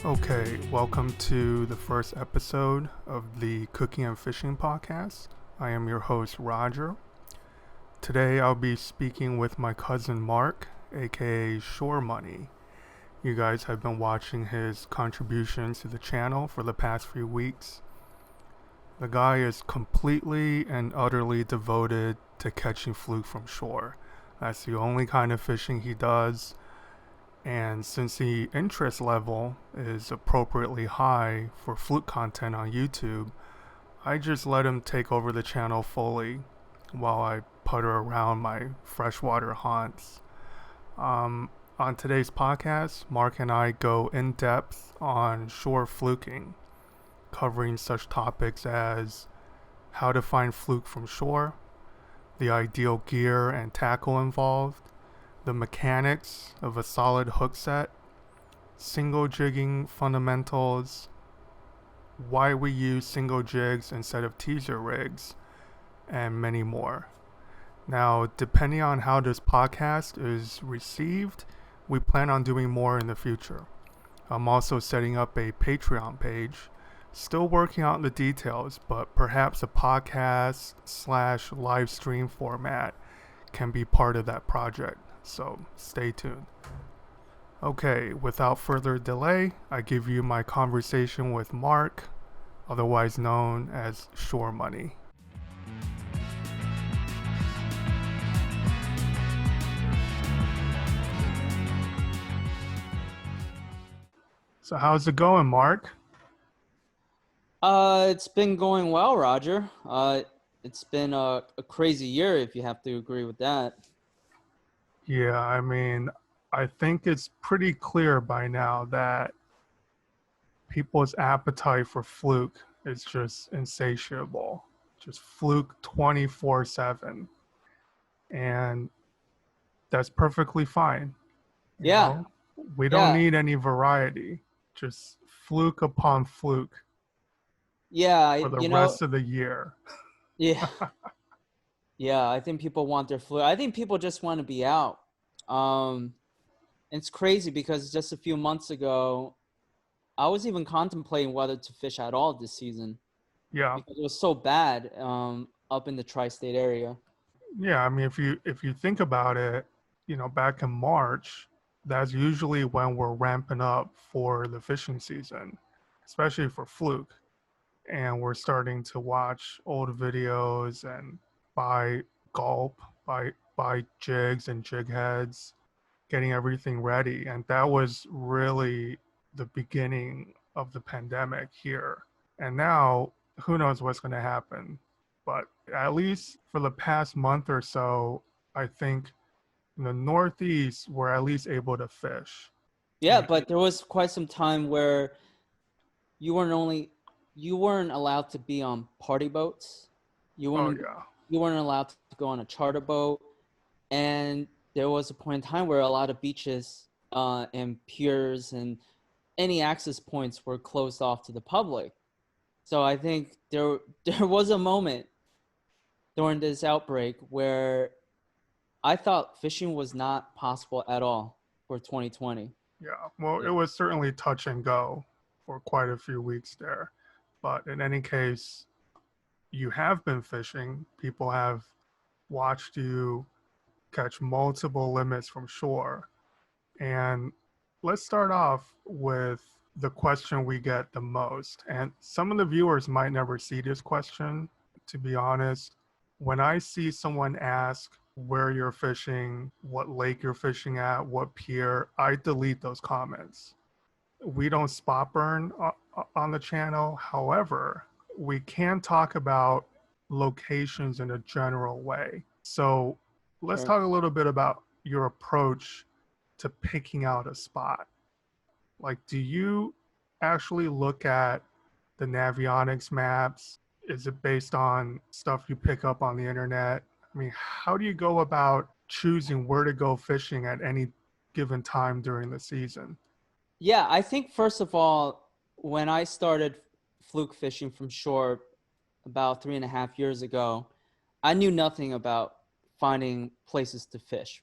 Okay, welcome to the first episode of the Cooking and Fishing Podcast. I am your host, Roger. Today I'll be speaking with my cousin Mark, aka Shore Money. You guys have been watching his contributions to the channel for the past few weeks. The guy is completely and utterly devoted to catching fluke from shore. That's the only kind of fishing he does. And since the interest level is appropriately high for fluke content on YouTube, I just let him take over the channel fully while I putter around my freshwater haunts. On today's podcast, Mark and I go in depth on shore fluking, covering such topics as how to find fluke from shore, the ideal gear and tackle involved, the mechanics of a solid hook set, single jigging fundamentals, why we use single jigs instead of teaser rigs, and many more. Now, depending on how this podcast is received, we plan on doing more in the future. I'm also setting up a Patreon page, still working out the details, but perhaps a podcast / live stream format can be part of that project. So stay tuned. Okay, without further delay, I give you my conversation with Mark, otherwise known as Shore Money. So how's it going, Mark? It's been going well, Roger. It's been a crazy year, if you have to agree with that. Yeah, I think it's pretty clear by now that people's appetite for fluke is just insatiable. Just fluke 24/7. And that's perfectly fine. You Yeah, know, we don't yeah, need any variety, just fluke upon fluke yeah. for the rest of the year. Yeah, yeah. I think people want their flu. I think people just want to be out. Um, it's crazy because just a few months ago, I was even contemplating whether to fish at all this season Yeah. because it was so bad up in the tri-state area. Yeah, if you think about it, back in March, that's usually when we're ramping up for the fishing season, especially for fluke. And we're starting to watch old videos and buy gulp, buy jigs and jig heads, getting everything ready. And that was really the beginning of the pandemic here. And now who knows what's going to happen. But at least for the past month or so, I think in the Northeast, we're at least able to fish. Yeah, And but there was quite some time where you weren't only you weren't allowed to be on party boats. You oh, weren't yeah. you weren't allowed to go on a charter boat, and there was a point in time where a lot of beaches and piers and any access points were closed off to the public. So I think there was a moment during this outbreak where I thought fishing was not possible at all for 2020. Yeah. Well, Yeah. it was certainly touch and go for quite a few weeks there. But in any case, you have been fishing. People have watched you catch multiple limits from shore. And let's start off with the question we get the most. And some of the viewers might never see this question, to be honest. When I see someone ask where you're fishing, what lake you're fishing at, what pier, I delete those comments. We don't spot burn on the channel. However, we can talk about locations in a general way. So let's Sure. talk a little bit about your approach to picking out a spot. Like, do you actually look at the Navionics maps? Is it based on stuff you pick up on the internet? I mean, how do you go about choosing where to go fishing at any given time during the season? Yeah, I think first of all, when I started fluke fishing from shore about 3.5 years ago, I knew nothing about finding places to fish,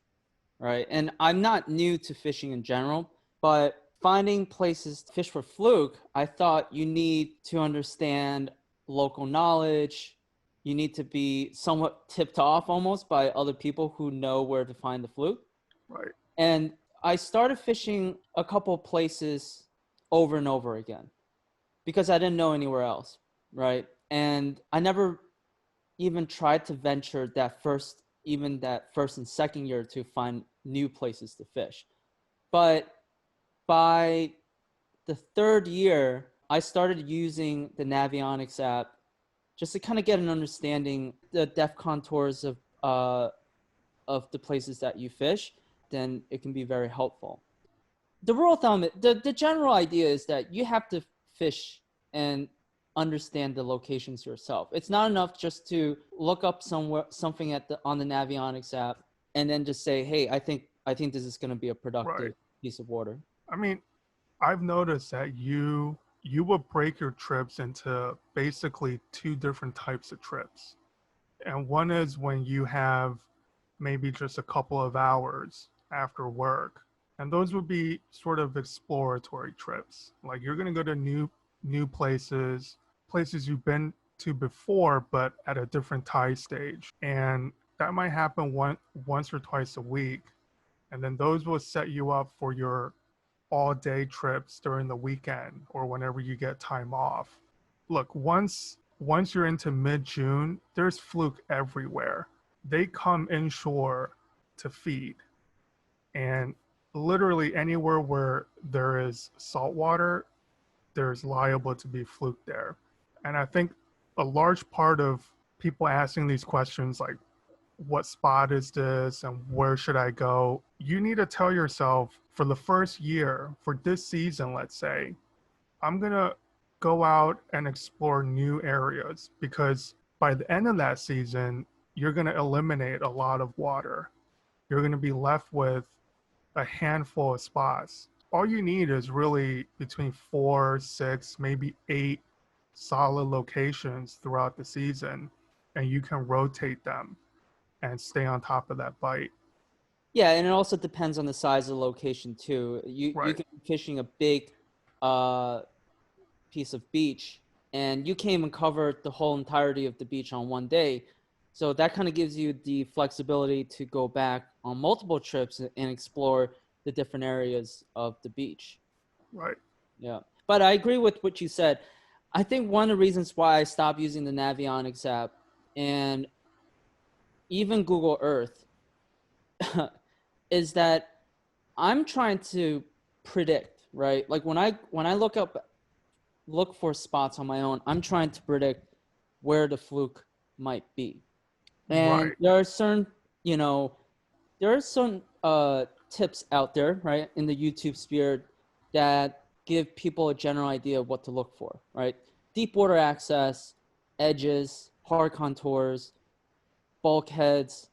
right? And I'm not new to fishing in general, but finding places to fish for fluke, I thought you need to understand local knowledge. You need to be somewhat tipped off almost by other people who know where to find the fluke. Right. And I started fishing a couple places over and over again because I didn't know anywhere else, right? And I never even tried to venture that first and second year to find new places to fish. But by the third year, I started using the Navionics app just to kind of get an understanding the depth contours of the places that you fish. Then it can be very helpful. The rule of thumb, the general idea is that you have to fish and understand the locations yourself. It's not enough just to look up something on the Navionics app and then just say, "Hey, I think this is going to be a productive Right. piece of water." I mean, I've noticed that you will break your trips into basically two different types of trips. And one is when you have maybe just a couple of hours after work. And those would be sort of exploratory trips. Like you're going to go to new places you've been to before, but at a different tide stage. And that might happen once or twice a week. And then those will set you up for your all day trips during the weekend or whenever you get time off. Look, once you're into mid-June, there's fluke everywhere. They come inshore to feed. And literally anywhere where there is salt water, there's liable to be fluke there. And I think a large part of people asking these questions like what spot is this and where should I go? You need to tell yourself for the first year, for this season, let's say, I'm going to go out and explore new areas because by the end of that season, you're going to eliminate a lot of water. You're going to be left with a handful of spots. All you need is really between 4, 6, maybe 8 solid locations throughout the season, and you can rotate them and stay on top of that bite. Yeah, and it also depends on the size of the location too. You Right. can be fishing a big uh, piece of beach, and you can't even cover the whole entirety of the beach on one day. So that kind of gives you the flexibility to go back on multiple trips and explore the different areas of the beach. Right. Yeah, but I agree with what you said. I think one of the reasons why I stopped using the Navionics app and even Google Earth is that I'm trying to predict, right? Like when I look for spots on my own, I'm trying to predict where the fluke might be. And Right. there are certain, you know, there are some tips out there, right, in the YouTube sphere that give people a general idea of what to look for, right? Deep water access, edges, hard contours, bulkheads,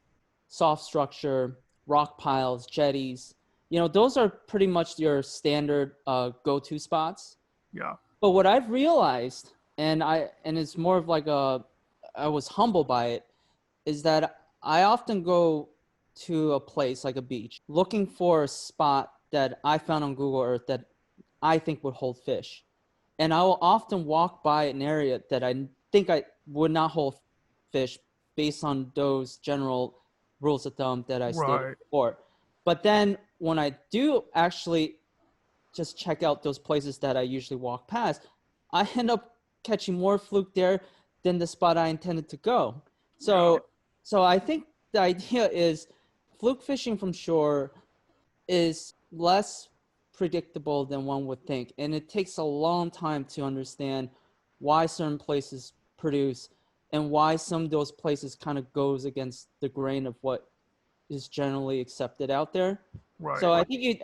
soft structure, rock piles, jetties. You know, those are pretty much your standard go-to spots. Yeah. But what I've realized, and it's more of like I was humbled by it, is that I often go to a place like a beach looking for a spot that I found on Google Earth that I think would hold fish. And I will often walk by an area that I think I would not hold fish based on those general rules of thumb that I stated Right. before. But then when I do actually just check out those places that I usually walk past, I end up catching more fluke there than the spot I intended to go. Yeah. So I think the idea is fluke fishing from shore is less predictable than one would think, and it takes a long time to understand why certain places produce and why some of those places kind of goes against the grain of what is generally accepted out there. Right. So I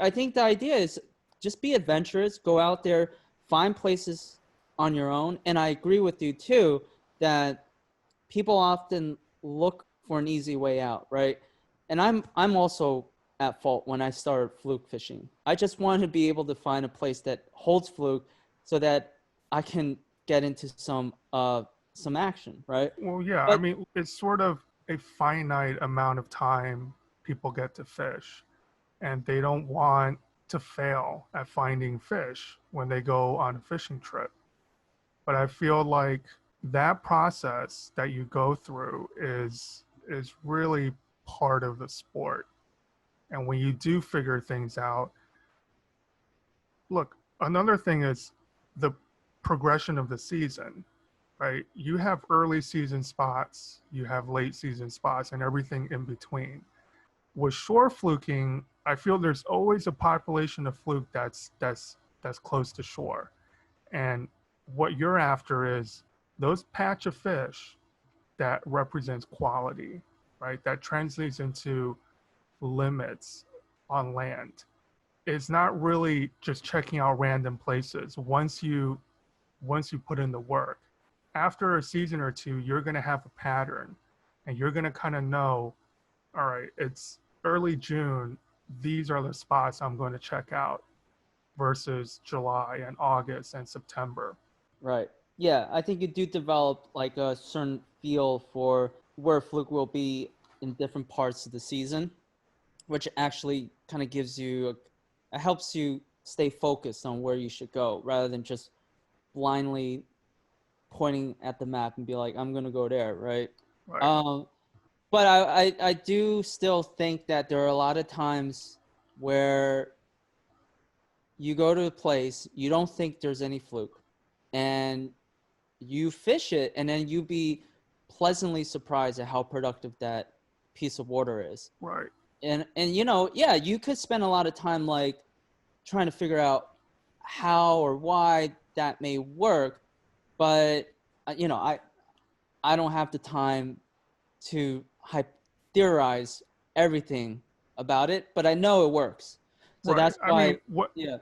think the idea is just be adventurous, go out there, find places on your own, and I agree with you too that people often look for an easy way out, right? And I'm also at fault when I started fluke fishing. I just wanted to be able to find a place that holds fluke so that I can get into some action, right? Well, yeah. I But mean, it's sort of a finite amount of time people get to fish, and they don't want to fail at finding fish when they go on a fishing trip. But I feel like that process that you go through is really part of the sport. And when you do figure things out, look, another thing is the progression of the season, right? You have early season spots, you have late season spots, and everything in between. With shore fluking, I feel there's always a population of fluke that's close to shore. And what you're after is those patch of fish that represents quality, right? That translates into limits on land. It's not really just checking out random places. Once you put in the work, after a season or two, you're going to have a pattern, and you're going to kind of know, all right, it's early June. These are the spots I'm going to check out versus July and August and September. Right. Yeah, I think you do develop like a certain feel for where Fluke will be in different parts of the season, which actually kind of gives you, it helps you stay focused on where you should go rather than just blindly pointing at the map and be like, I'm going to go there, right? Right. Um, but I do still think that there are a lot of times where you go to a place, you don't think there's any fluke, and you fish it, and then you be pleasantly surprised at how productive that piece of water is. Right. And you know, yeah, you could spend a lot of time like trying to figure out how or why that may work, but you know, I don't have the time to theorize everything about it, but I know it works. So Right. that's I mean, why, yeah,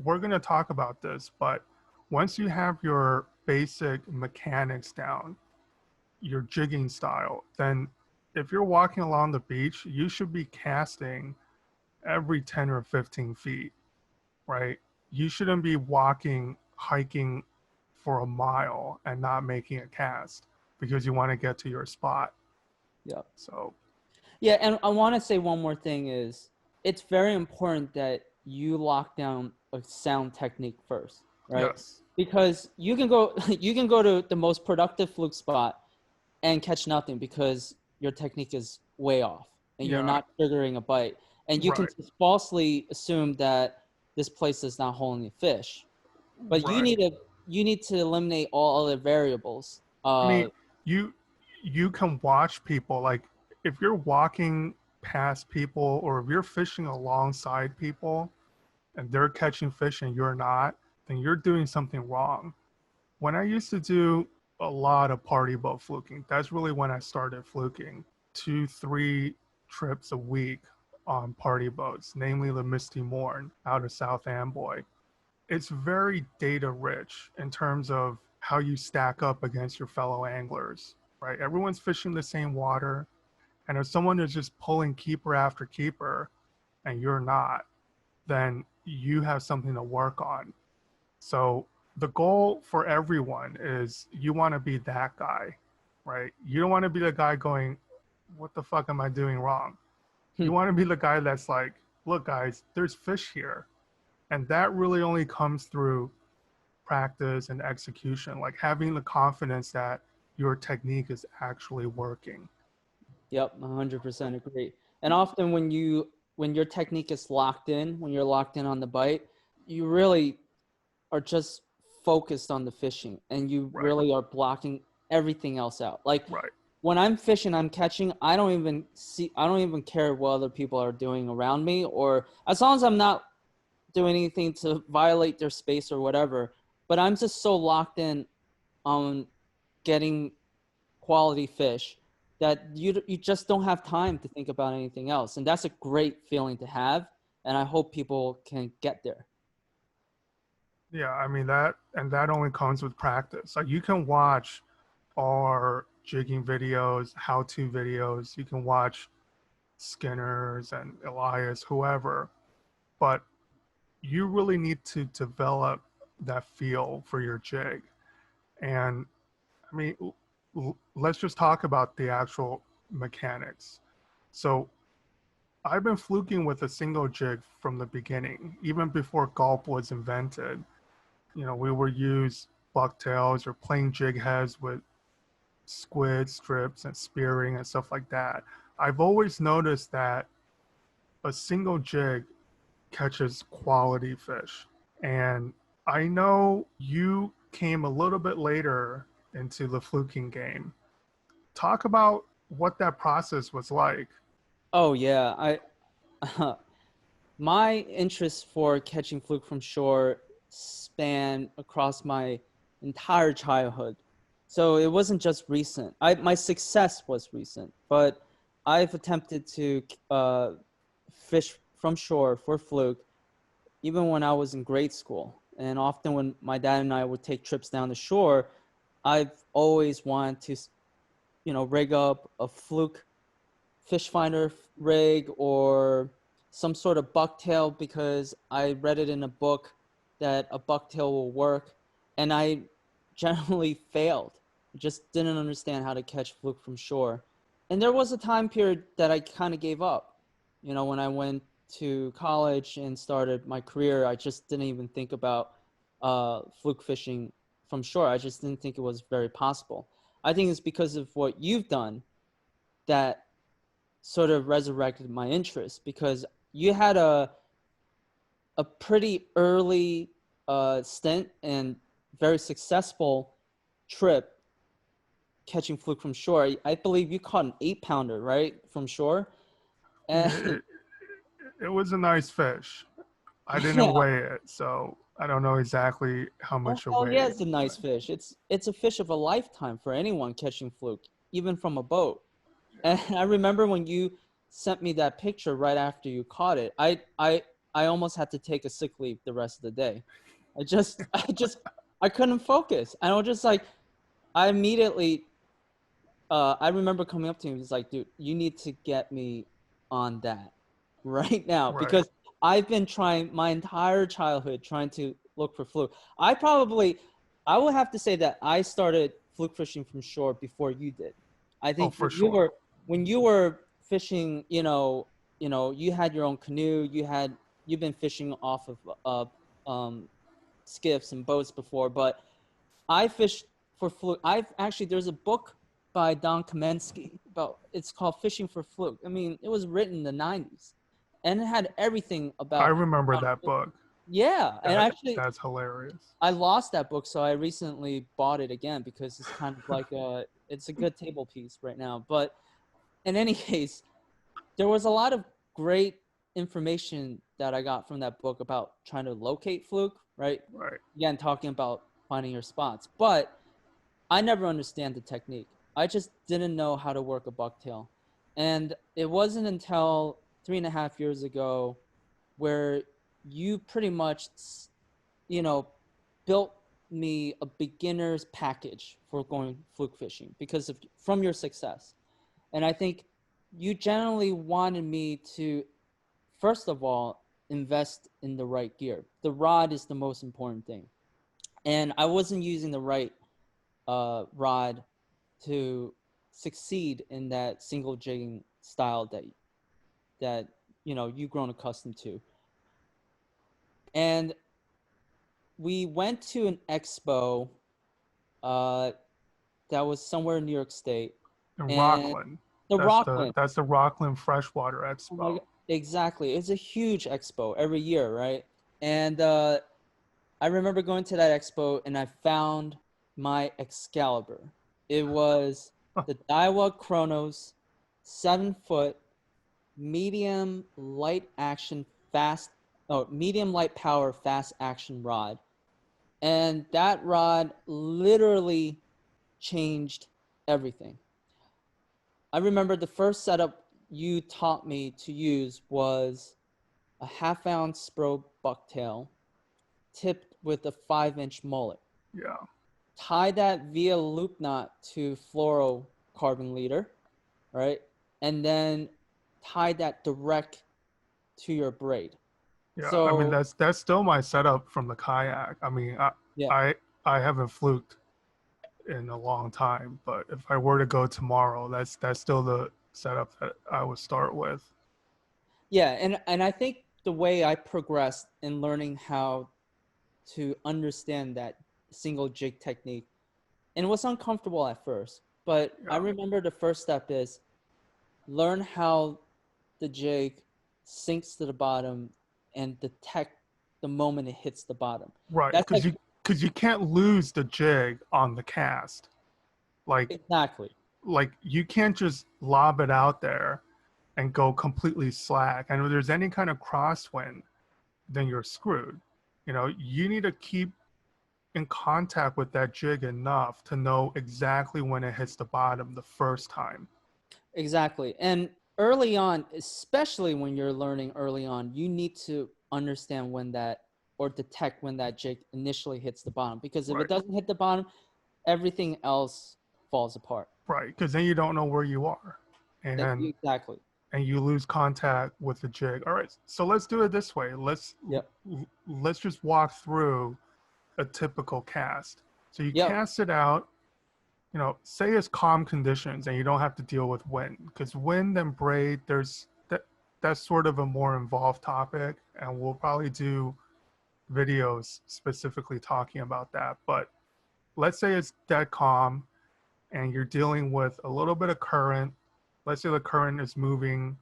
we're going to talk about this, but once you have your basic mechanics down, your jigging style, then if you're walking along the beach, you should be casting every 10 or 15 feet, right? You shouldn't be hiking for a mile and not making a cast because you want to get to your spot. yeah. So, Yeah, and I want to say one more thing is it's very important that you lock down a sound technique first, right? yes. Because you can go you can go to the most productive fluke spot and catch nothing because your technique is way off and you're Yeah. not triggering a bite. And you can Right. just falsely assume that this place is not holding a fish. But Right. you need to eliminate all other variables. I mean, you you can watch people, like if you're walking past people or if you're fishing alongside people and they're catching fish and you're not, then you're doing something wrong. When I used to do a lot of party boat fluking, that's really when I started fluking. 2, 3 trips a week on party boats, namely the Misty Morn out of South Amboy. It's very data rich in terms of how you stack up against your fellow anglers, right? Everyone's fishing the same water. And if someone is just pulling keeper after keeper and you're not, then you have something to work on. So the goal for everyone is you want to be that guy, right? You don't want to be the guy going, what the fuck am I doing wrong? You want to be the guy that's like, look, guys, there's fish here. And that really only comes through practice and execution, like having the confidence that your technique is actually working. Yep, 100% agree. And often when your technique is locked in, when you're locked in on the bite, you really are just focused on the fishing and you Right, really are blocking everything else out. Like right, when I'm fishing, I'm catching, I don't even care what other people are doing around me, or as long as I'm not doing anything to violate their space or whatever, but I'm just so locked in on getting quality fish that you just don't have time to think about anything else, and that's a great feeling to have, and I hope people can get there. yeah. I mean that only comes with practice. Like you can watch our jigging videos, how-to videos. You can watch Skinner's and Elias, whoever, but you really need to develop that feel for your jig. And I mean, let's just talk about the actual mechanics. So I've been fluking with a single jig from the beginning, even before gulp was invented. You know, we would use bucktails or plain jig heads with squid strips and spearing and stuff like that. I've always noticed that a single jig catches quality fish. And I know you came a little bit later into the fluking game. Talk about what that process was like. Oh yeah, I my interest for catching fluke from shore span across my entire childhood. So it wasn't just recent. My success was recent, but I've attempted to fish from shore for fluke even when I was in grade school. And often when my dad and I would take trips down the shore, I've always wanted to, rig up a fluke fish finder rig or some sort of bucktail because I read it in a book that a bucktail will work. And I generally failed. Just didn't understand how to catch fluke from shore. And there was a time period that I kind of gave up. When I went to college and started my career, I just didn't even think about fluke fishing from shore. I just didn't think it was very possible. I think it's because of what you've done that sort of resurrected my interest, because you had a pretty early stint and very successful trip catching fluke from shore. I believe you caught an 8-pounder, right, from shore. And It was a nice fish. I didn't yeah, weigh it, so I don't know exactly how oh much it hell yeah, weighed. it's a But nice fish. It's a fish of a lifetime for anyone catching fluke, even from a boat. And I remember when you sent me that picture right after you caught it, I almost had to take a sick leave the rest of the day. I couldn't focus. And I was just like, I immediately, I remember coming up to him, he's like, dude, you need to get me on that right now, right. because I've been trying my entire childhood trying to look for fluke. I will have to say that I started fluke fishing from shore before you did. I Oh, think for sure. when you were fishing, you had your own canoe, you've been fishing off of skiffs and boats before, but I fished for fluke. There's a book by Don Kamensky about, it's called Fishing for Fluke. I mean, it was written in the 90s and it had everything I about remember how to that fish. book. Yeah, and That's hilarious. I lost that book, so I recently bought it again because it's kind of like it's a good table piece right now. But in any case, there was a lot of great information that I got from that book about trying to locate fluke, right? Right. Again, talking about finding your spots. But I never understand the technique. I just didn't know how to work a bucktail. And it wasn't until 3.5 years ago where you pretty much, you know, built me a beginner's package for going fluke fishing because of from your success. And I think you generally wanted me to, first of all, invest in the right gear. The rod is the most important thing. And I wasn't using the right rod to succeed in that single jigging style that you've grown accustomed to. And we went to an expo uh, that was somewhere in New York State, And and Rockland. the Rockland. That's the Rockland Freshwater Oh my Expo. God, exactly. It's a huge expo every year, right? And I remember going to that expo and I found my Excalibur. It was the Daiwa Chronos 7-foot medium light action fast, oh, medium light power fast action rod. And that rod literally changed everything. I remember the first setup you taught me to use was a half-ounce Spro bucktail tipped with a 5-inch mullet. Yeah. Tie that via loop knot to fluorocarbon leader, right? And then tie that direct to your braid. Yeah. I mean, So that's still my setup from the kayak. I mean, yeah, I, I haven't fluked in a long time, but if I were to go tomorrow, that's still the setup that I would start with. Yeah, and I think the way I progressed in learning how to understand that single jig technique, and it was uncomfortable at first, but I Yeah. remember the first step is learn how the jig sinks to the bottom and detect the moment it hits the bottom. Right, That's like because you can't lose the jig on the cast. Like exactly. you can't just lob it out there and go completely slack. And if there's any kind of crosswind, then you're screwed. You need to keep in contact with that jig enough to know exactly when it hits the bottom the first time. Exactly. And early on, especially when you're learning early on, you need to understand when that or detect when that jig initially hits the bottom. Because if it Right, doesn't hit the bottom, everything else falls apart. right, because then you don't know where you are, and Exactly. you lose contact with the jig. All right, so let's do it this way. Yep. Let's just walk through a typical cast. So you Yep. cast it out, say it's calm conditions and you don't have to deal with wind, because wind and braid, that's sort of a more involved topic, and we'll probably do videos specifically talking about that. But let's say it's dead calm and you're dealing with a little bit of current. Let's say the current is moving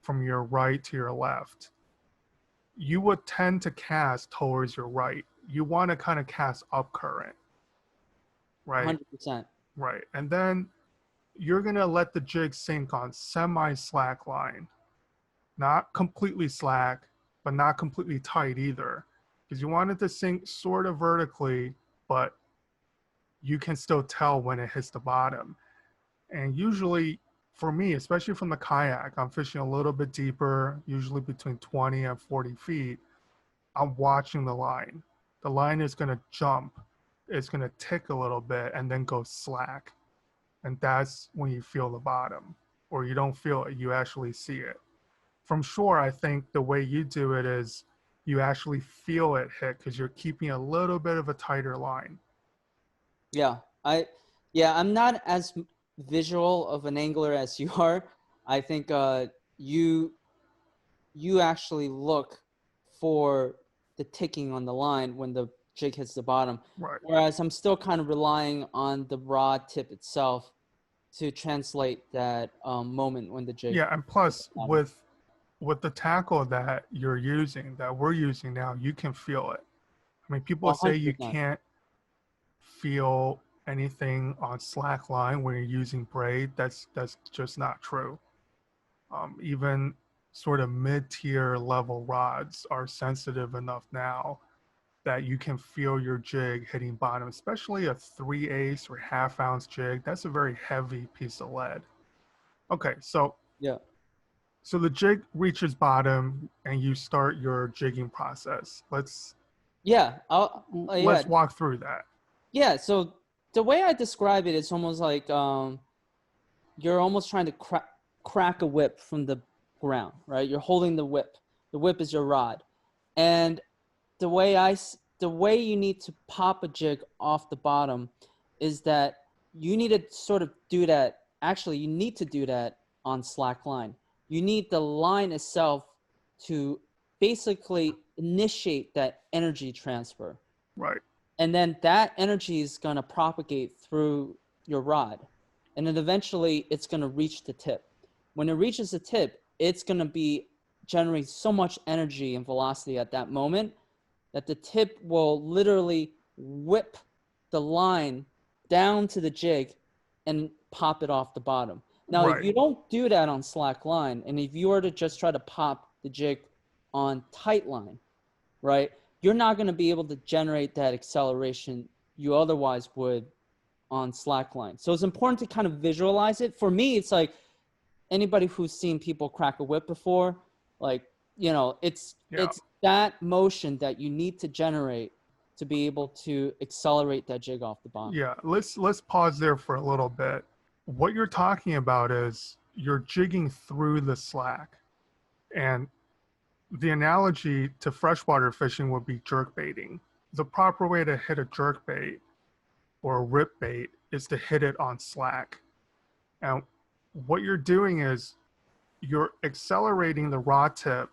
from your right to your left. You would tend to cast towards your right. You want to kind of cast up current, right? 100%. Right. And then you're going to let the jig sink on semi-slack line. Not completely slack, but not completely tight either. Because you want it to sink sort of vertically, but you can still tell when it hits the bottom. And usually, for me, especially from the kayak, I'm fishing a little bit deeper, usually between 20 and 40 feet. I'm watching the line. The line is going to jump, it's going to tick a little bit and then go slack. And that's when you feel the bottom, or you don't feel it, you actually see it. From shore, I think the way you do it is you actually feel it hit because you're keeping a little bit of a tighter line. Yeah. I'm not as visual of an angler as you are. I think you you actually look for the ticking on the line when the jig hits the bottom. Right. Whereas I'm still kind of relying on the rod tip itself to translate that moment when the jig Yeah, and hits plus the bottom. with the tackle that you're using, that we're using now, you can feel it. I mean, people say you 100%. can't feel anything on slack line when you're using braid. That's just not true. Even sort of mid-tier level rods are sensitive enough now that you can feel your jig hitting bottom, especially a 3/8 or half-ounce jig. That's a very heavy piece of lead. Okay, Yeah. so the jig reaches bottom and you start your jigging process. Yeah. Yeah. Let's walk through that. Yeah. So the way I describe it, it's almost like you're almost trying to crack a whip from the ground, right? You're holding the whip. The whip is your rod, and the way you need to pop a jig off the bottom is that you need to sort of do that. Actually, you need to do that on slack line. You need the line itself to basically initiate that energy transfer, Right, and then that energy is going to propagate through your rod, and then eventually it's going to reach the tip. When it reaches the tip, it's going to be generate so much energy and velocity at that moment that the tip will literally whip the line down to the jig and pop it off the bottom. Now, if right. you don't do that on slack line, and if you were to just try to pop the jig on tight line, right, you're not going to be able to generate that acceleration you otherwise would on slack line. So it's important to kind of visualize it. For me, it's like anybody who's seen people crack a whip before, like, Yeah, it's that motion that you need to generate to be able to accelerate that jig off the bottom. yeah. Let's pause there for a little bit. What you're talking about is you're jigging through the slack, and the analogy to freshwater fishing would be jerk baiting. The proper way to hit a jerk bait or a rip bait is to hit it on slack. And what you're doing is you're accelerating the rod tip,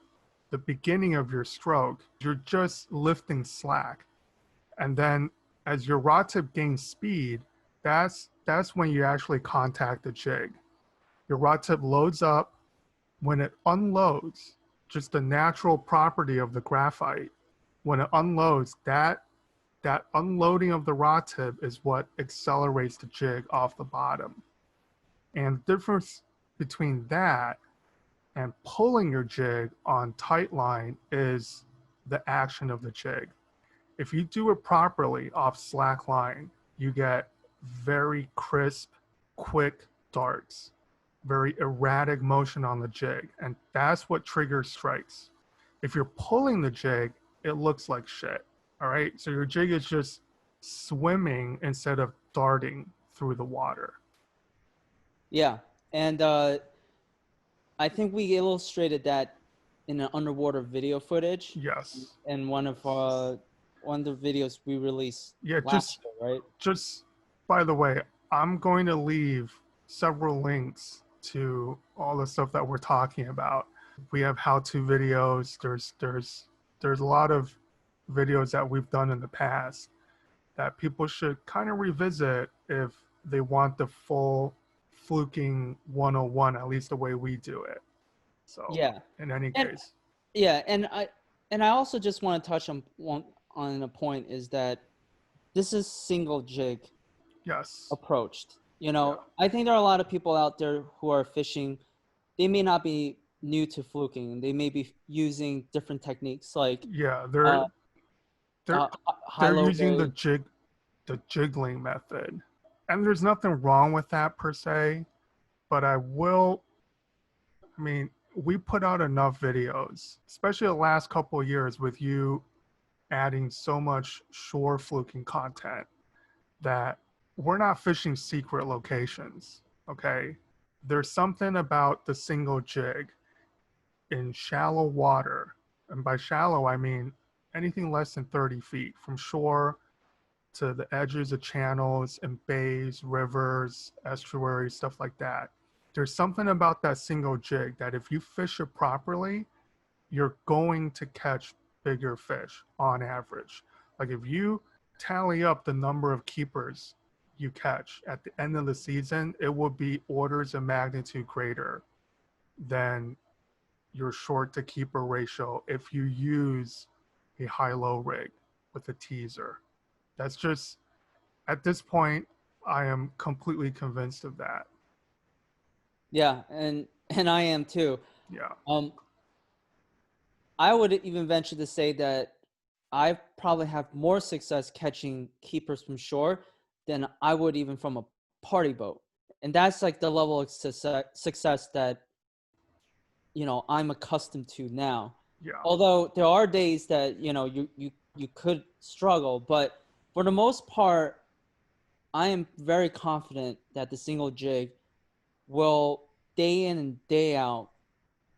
the beginning of your stroke, you're just lifting slack. And then as your rod tip gains speed, that's when you actually contact the jig. Your rod tip loads up. When it unloads, just the natural property of the graphite, when it unloads, that unloading of the rod tip is what accelerates the jig off the bottom. And the difference between that and pulling your jig on tight line is the action of the jig. If you do it properly off slack line, you get very crisp, quick darts, very erratic motion on the jig, and that's what triggers strikes. If you're pulling the jig, it looks like shit. All right, so your jig is just swimming instead of darting through the water. Yeah, and I think we illustrated that in an underwater video footage. Yes. In one of the videos we released Yeah, last year, right? just by the way, I'm going to leave several links to all the stuff that we're talking about. We have how-to videos. There's a lot of videos that we've done in the past that people should kind of revisit if they want the full fluking 101, at least the way we do it. So Yeah. in any And, case. yeah, and I also just want to touch on a point is that this is single jig Yes. approached. You know, Yeah. I think there are a lot of people out there who are fishing. They may not be new to fluking. They may be using different techniques like Yeah, uh, they're they're high-low using bait. the jiggling method. And there's nothing wrong with that per se, but I mean, we put out enough videos, especially the last couple of years with you adding so much shore fluking content that we're not fishing secret locations, okay? There's something about the single jig in shallow water, and by shallow, I mean anything less than 30 feet from shore to the edges of channels and bays, rivers, estuaries, stuff like that. There's something about that single jig that if you fish it properly, you're going to catch bigger fish on average. Like if you tally up the number of keepers you catch at the end of the season, it will be orders of magnitude greater than your short to keeper ratio if you use a high-low rig with a teaser. That's just, at this point, I am completely convinced of that. Yeah, and I am too. Yeah. I would even venture to say that I probably have more success catching keepers from shore than I would even from a party boat. And that's like the level of success that, you know, I'm accustomed to now. Yeah. Although there are days that, you know, you could struggle, but for the most part, I am very confident that the single jig will day in and day out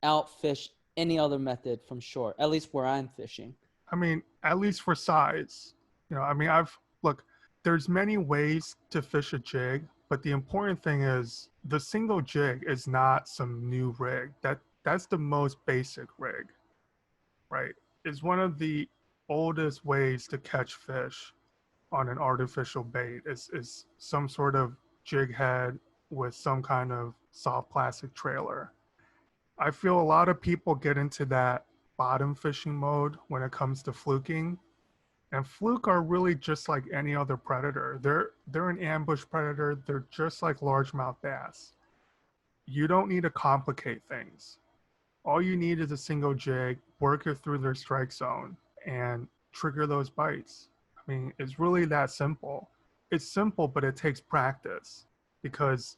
outfish any other method from shore, at least where I'm fishing. I mean, at least for size. You know, I mean, look, there's many ways to fish a jig, but the important thing is the single jig is not some new rig. That's the most basic rig, right? It's one of the oldest ways to catch fish on an artificial bait is some sort of jig head with some kind of soft plastic trailer. I feel a lot of people get into that bottom fishing mode when it comes to fluking. And fluke are really just like any other predator. They're an ambush predator. They're just like largemouth bass. You don't need to complicate things. All you need is a single jig, work it through their strike zone, and trigger those bites. I mean, it's really that simple. It's simple, but it takes practice because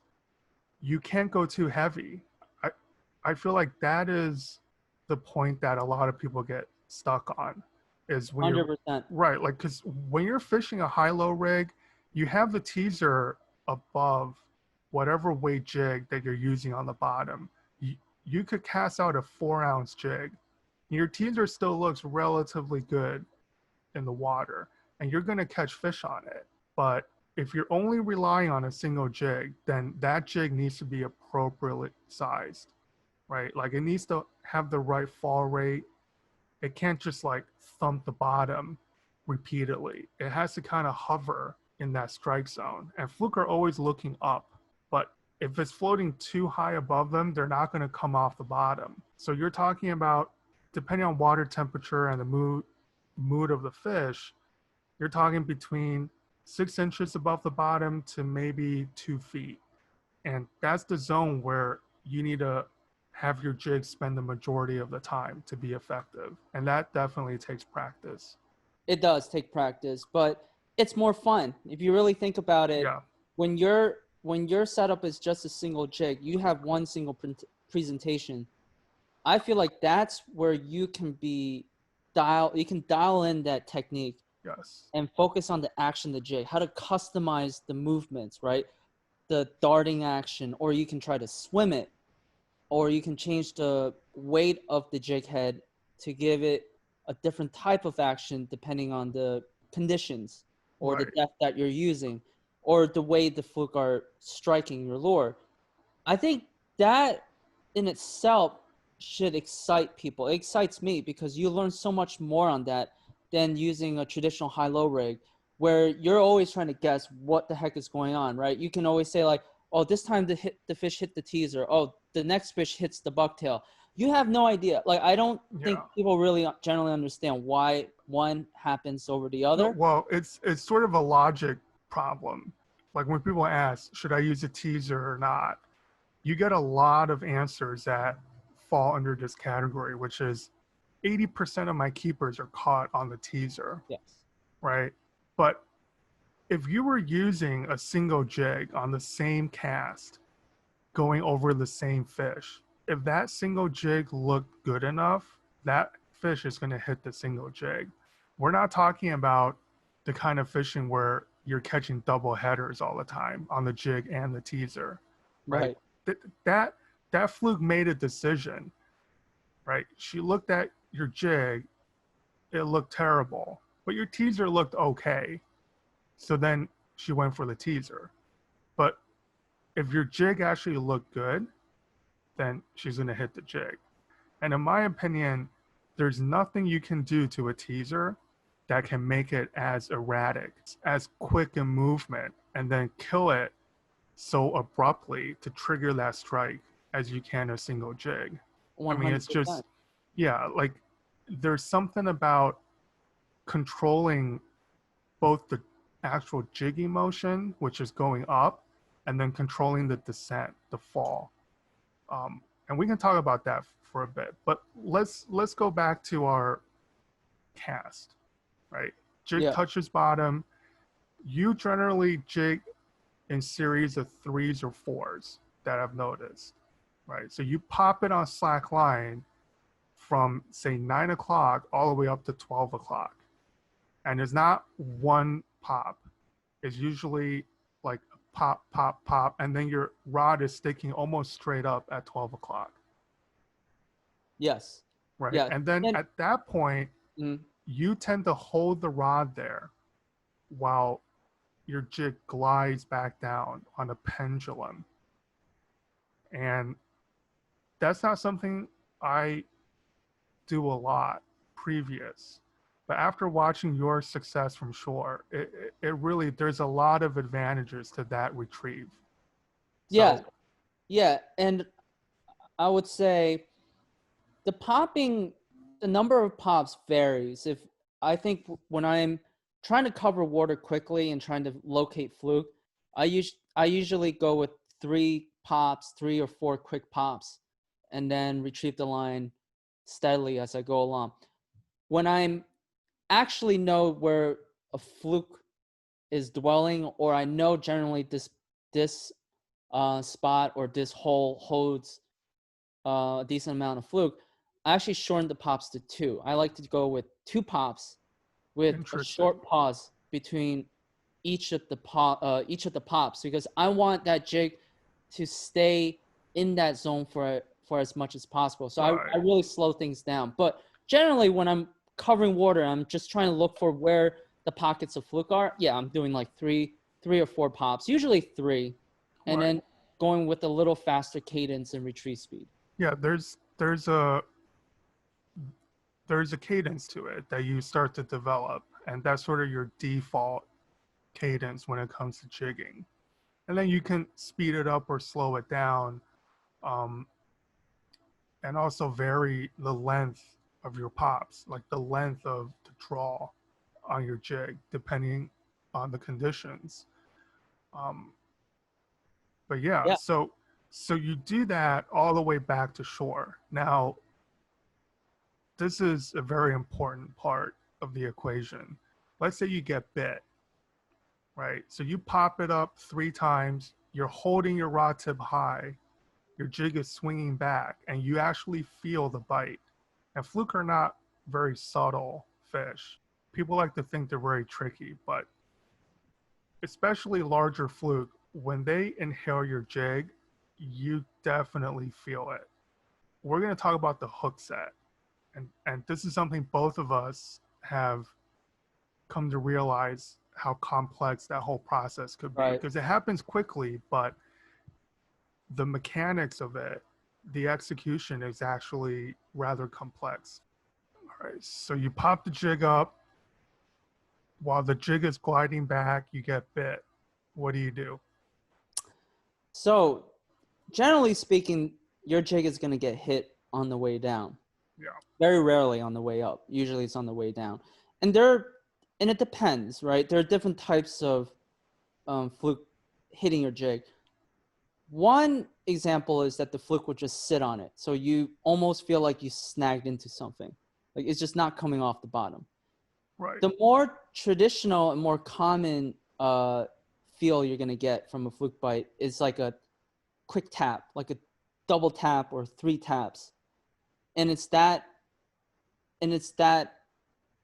you can't go too heavy. I feel like that is the point that a lot of people get stuck on is when you're 100%. right. Like, because when you're fishing a high-low rig, you have the teaser above whatever weight jig that you're using on the bottom. You could cast out a 4-ounce jig. Your teaser still looks relatively good in the water, and you're going to catch fish on it. But if you're only relying on a single jig, then that jig needs to be appropriately sized. right? Like it needs to have the right fall rate. It can't just like thump the bottom repeatedly. It has to kind of hover in that strike zone. And Fluke are always looking up, but if it's floating too high above them, they're not going to come off the bottom. So you're talking about, depending on water temperature and the mood of the fish, you're talking between 6 inches above the bottom to maybe 2 feet. And that's the zone where you need to have your jig spend the majority of the time to be effective. And that definitely takes practice. It does take practice, but it's more fun. If you really think about it, Yeah. when your setup is just a single jig, you have one single presentation. I feel like that's where you can dial in that technique Yes. and focus on the action of the jig, how to customize the movements, right? The darting action, or you can try to swim it, or you can change the weight of the jig head to give it a different type of action depending on the conditions or the Right. depth that you're using or the way the fluke are striking your lure. I think that in itself should excite people. It excites me because you learn so much more on that than using a traditional high-low rig where you're always trying to guess what the heck is going on, right? You can always say like, oh, this time the fish hit the teaser. Oh, the next fish hits the bucktail. You have no idea. Like, I don't think Yeah. people really generally understand why one happens over the No, other. well, it's sort of a logic problem. Like when people ask, should I use a teaser or not? You get a lot of answers that fall under this category, which is 80% of my keepers are caught on the teaser, Yes. right? But if you were using a single jig on the same cast, going over the same fish, if that single jig looked good enough, that fish is going to hit the single jig. We're not talking about the kind of fishing where you're catching double headers all the time on the jig and the teaser, right? Right. That that fluke made a decision, right? She looked at your jig, it looked terrible, but your teaser looked okay. So then she went for the teaser. But if your jig actually looked good, then she's going to hit the jig. And in my opinion, there's nothing you can do to a teaser that can make it as erratic, as quick in movement, and then kill it so abruptly to trigger that strike as you can a single jig. I mean, it's 100%. just, yeah, like there's something about controlling both the actual jigging motion, which is going up, and then controlling the descent, the fall. And we can talk about that for a bit. But let's go back to our cast, right? Jig Yeah. touches bottom. You generally jig in series of threes or fours that I've noticed, right? So you pop it on slack line from say 9 o'clock all the way up to 12 o'clock. And there's not one pop. It's usually like pop, pop, pop, and then your rod is sticking almost straight up at 12 o'clock, Yes. right? Yeah. And then And at that point, mm, you tend to hold the rod there while your jig glides back down on a pendulum. And that's not something I do a lot previous. But after watching your success from shore, it really, there's a lot of advantages to that retrieve. yeah, So, yeah. And I would say the popping, the number of pops varies. If I think when I'm trying to cover water quickly and trying to locate fluke, I usually go with 3 pops, 3 or 4 quick pops, and then retrieve the line steadily as I go along. When I'm actually know where a fluke is dwelling, or I know generally this spot or this hole holds a decent amount of fluke, I actually shorten the pops to 2. I like to go with 2 pops with a interesting. short pause between each of the pops because I want that jig to stay in that zone for as much as possible. So I Right. really slow things down. But generally, when I'm covering water, I'm just trying to look for where the pockets of fluke are. Yeah, I'm doing like 3 or 4 pops, usually 3, and Right. then going with a little faster cadence and retrieve speed. Yeah, there's a cadence to it that you start to develop, and that's sort of your default cadence when it comes to jigging. And then you can speed it up or slow it down, um, and also vary the length of your pops, like the length of the draw on your jig, depending on the conditions. Um, but yeah, Yeah. so you do that all the way back to shore. Now, this is a very important part of the equation. Let's say you get bit, right? So you pop it up 3 times, you're holding your rod tip high, your jig is swinging back, and you actually feel the bite. And fluke are not very subtle fish. People like to think they're very tricky, but especially larger fluke, when they inhale your jig, you definitely feel it. We're going to talk about the hook set. And this is something both of us have come to realize how complex that whole process could be, Right. because it happens quickly, but the mechanics of it, the execution is actually rather complex. All right, so you pop the jig up. While the jig is gliding back, you get bit. What do you do? So generally speaking, your jig is going to get hit on the way down. Yeah, Very rarely on the way up. Usually it's on the way down. And it depends, right? There are different types of fluke hitting your jig. One example is that the fluke will just sit on it. So you almost feel like you snagged into something. Like it's just not coming off the bottom. right, The more traditional and more common feel you're going to get from a fluke bite is like a quick tap, like a double tap or 3 taps. And it's that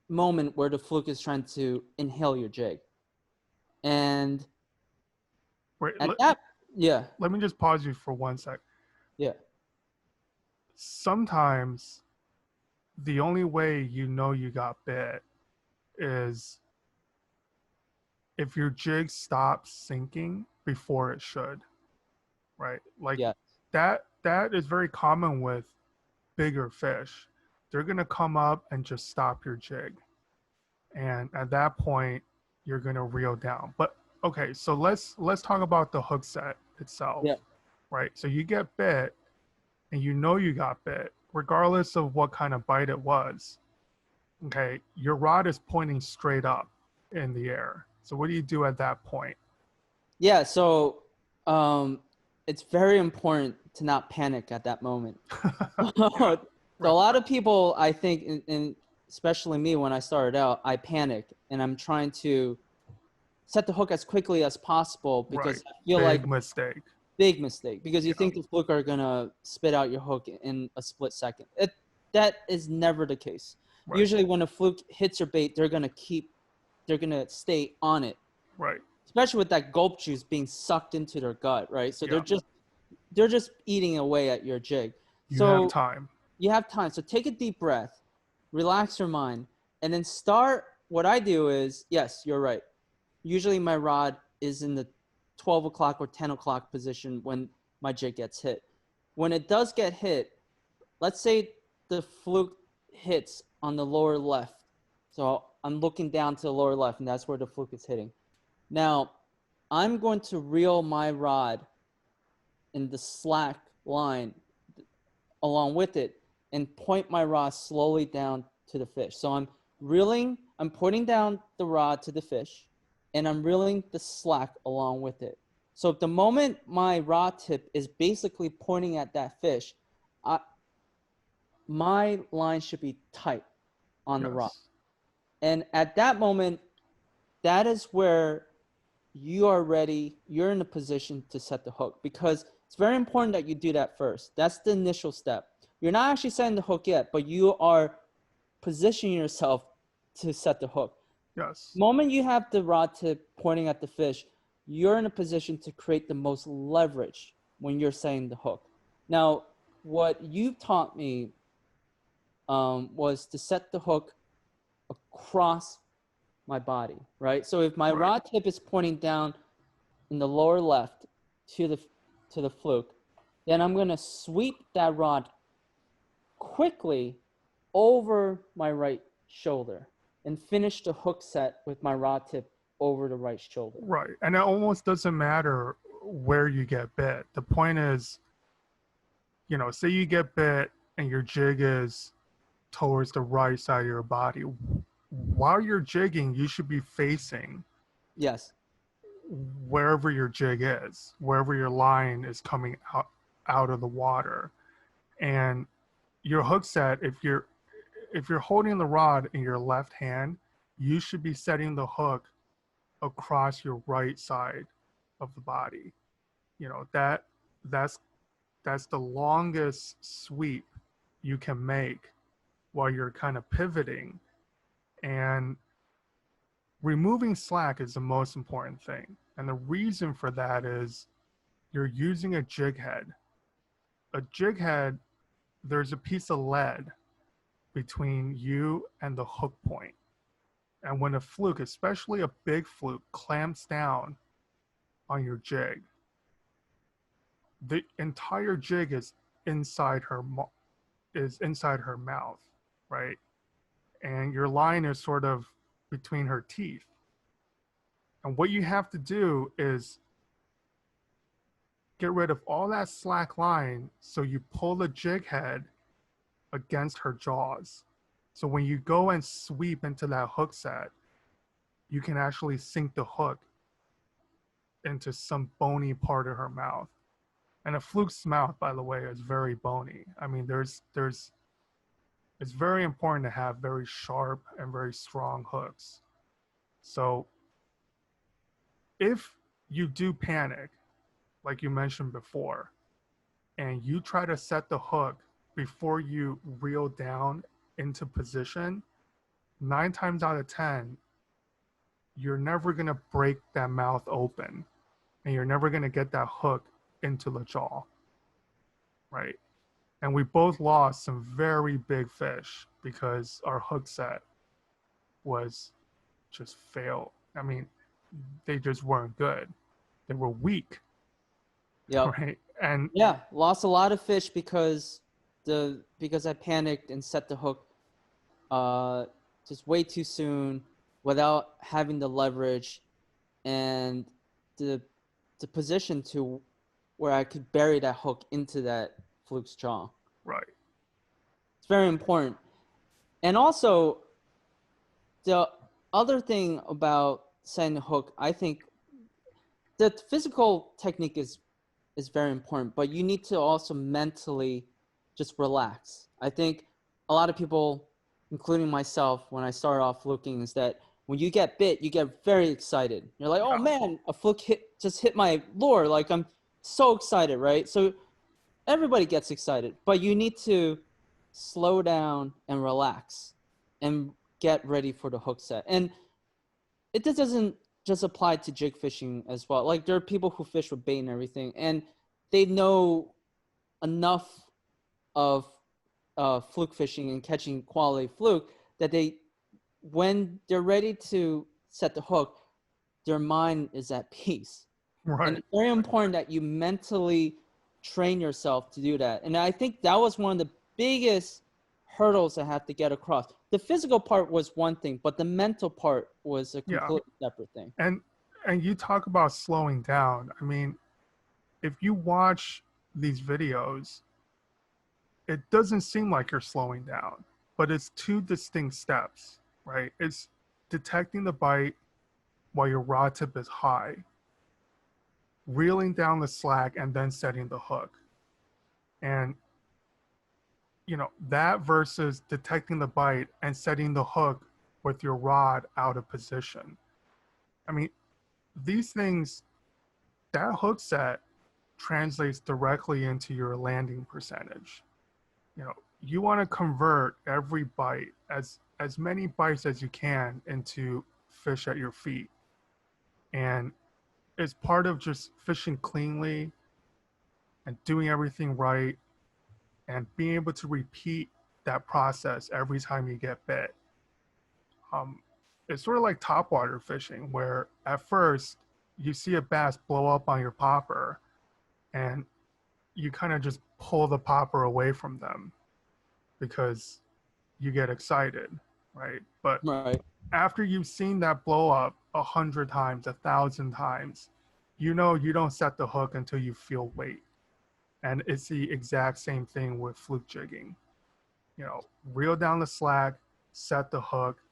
moment where the fluke is trying to inhale your jig. And right. at that, yeah, Let me just pause you for 1 sec. yeah, Sometimes the only way you know you got bit is if your jig stops sinking before it should, right? Like yeah, that is very common with bigger fish. They're gonna come up and just stop your jig, and at that point, you're gonna reel down. But okay, so let's talk about the hook set itself, yeah. right? So you get bit, and you know you got bit, regardless of what kind of bite it was. Okay, your rod is pointing straight up in the air. So what do you do at that point? Yeah, so it's very important to not panic at that moment. Yeah, So a right, lot of people, I think, and especially me when I started out, I panicked and I'm trying to set the hook as quickly as possible right. because I feel like Big mistake. big mistake because you Yeah, think the fluke are gonna spit out your hook in a split second. That is never the case. right, Usually, when a fluke hits your bait, they're gonna stay on it, right. especially with that gulp juice being sucked into their gut, right? So Yeah, they're just eating away at your jig. you have So time. you have time. So take a deep breath, relax your mind, and then start. What I do is, yes, you're right. Usually my rod is in the 12 o'clock or 10 o'clock position when my jig gets hit. When it does get hit, let's say the fluke hits on the lower left. So I'm looking down to the lower left, and that's where the fluke is hitting. Now, I'm going to reel my rod in the slack line along with it and point my rod slowly down to the fish. So I'm pointing down the rod to the fish and I'm reeling the slack along with it. So the moment my rod tip is basically pointing at that fish, I, my line should be tight on the rod. Yes. And at that moment, that is where you are ready. You're in a position to set the hook because it's very important that you do that first. That's the initial step. You're not actually setting the hook yet, but you are positioning yourself to set the hook. Yes. The moment you have the rod tip pointing at the fish, you're in a position to create the most leverage when you're setting the hook. Now, what you taught me was to set the hook across my body, right? So if my Right. rod tip is pointing down in the lower left to the fluke, Then I'm gonna sweep that rod quickly over my right shoulder and finish the hook set with my rod tip over the right shoulder. Right. And it almost doesn't matter where you get bit. The point is, say you get bit and your jig is towards the right side of your body. While you're jigging, you should be facing Yes. wherever your jig is, wherever your line is coming out of the water. And your hook set, if you're holding the rod in your left hand, you should be setting the hook across your right side of the body. That's the longest sweep you can make while you're kind of pivoting. And removing slack is the most important thing. And the reason for that is you're using a jig head. A jig head, there's a piece of lead between you and the hook point. And when a fluke, especially a big fluke, clamps down on your jig, the entire jig is inside her mouth, right? And your line is sort of between her teeth. And what you have to do is get rid of all that slack line, so you pull the jig head against her jaws. So when you go and sweep into that hook set, you can actually sink the hook into some bony part of her mouth. And a fluke's mouth, by the way, is very bony. I mean, it's very important to have very sharp and very strong hooks. So if you do panic, like you mentioned before, and you try to set the hook before you reel down into position, 9 times out of 10, you're never going to break that mouth open, and you're never going to get that hook into the jaw, right? And we both lost some very big fish because our hook set was just failed. I mean, they just weren't good. They were weak. Yep. Right. And yeah, lost a lot of fish because I panicked and set the hook just way too soon without having the leverage and the position to where I could bury that hook into that fluke's jaw. Right. It's very important. And also, the other thing about setting the hook, I think the physical technique is very important, but you need to also mentally just relax. I think a lot of people, including myself, when I started off fluking, is that when you get bit, you get very excited. You're like, oh man, a fluke just hit my lure. Like, I'm so excited, right? So everybody gets excited, but you need to slow down and relax and get ready for the hook set. And it just doesn't just apply to jig fishing as well. Like, there are people who fish with bait and everything, and they know enough of fluke fishing and catching quality fluke that when they're ready to set the hook, their mind is at peace. Right. And it's very important that you mentally train yourself to do that. And I think that was one of the biggest hurdles I have to get across. The physical part was one thing, but the mental part was a completely separate thing. And you talk about slowing down. I mean, if you watch these videos, it doesn't seem like you're slowing down, but it's 2 distinct steps, right? It's detecting the bite while your rod tip is high, reeling down the slack, and then setting the hook. And that versus detecting the bite and setting the hook with your rod out of position. I mean, these things, that hook set translates directly into your landing percentage. You want to convert every bite, as many bites as you can, into fish at your feet. And it's part of just fishing cleanly and doing everything right and being able to repeat that process every time you get bit. It's sort of like topwater fishing, where at first you see a bass blow up on your popper and you kind of just pull the popper away from them because you get excited, right? But Right. after you've seen that blow up 100 times, 1,000 times, you know you don't set the hook until you feel weight. And it's the exact same thing with fluke jigging. You know, reel down the slack, set the hook,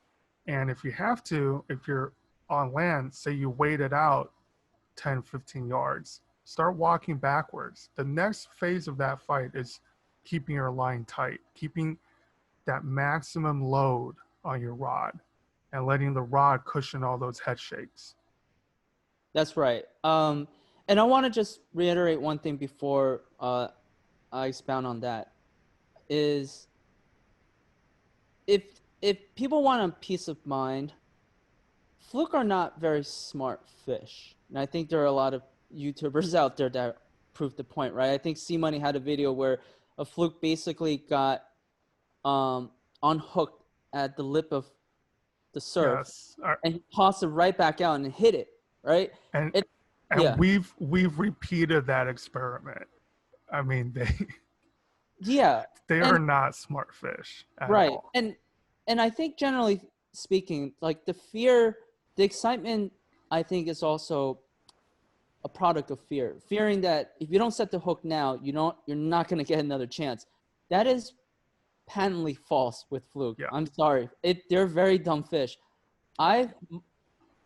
and if you have to, if you're on land, say you wait it out 10, 15 yards, start walking backwards. The next phase of that fight is keeping your line tight, keeping that maximum load on your rod and letting the rod cushion all those head shakes. That's right. And I want to just reiterate one thing before I expound on that is if people want a peace of mind, fluke are not very smart fish. And I think there are a lot of YouTubers out there that prove the point, right? I think C Money had a video where a fluke basically got unhooked at the lip of the surf, Yes. and he tossed it right back out and hit it, right? And It, and yeah, we've repeated that experiment. I mean, yeah, they and are not smart fish at right, all. and I think generally speaking, like the fear, the excitement, I think is also a product of fear, fearing that if you don't set the hook now, you're not going to get another chance. That is patently false with fluke. Yeah. I'm sorry, they're very dumb fish. I've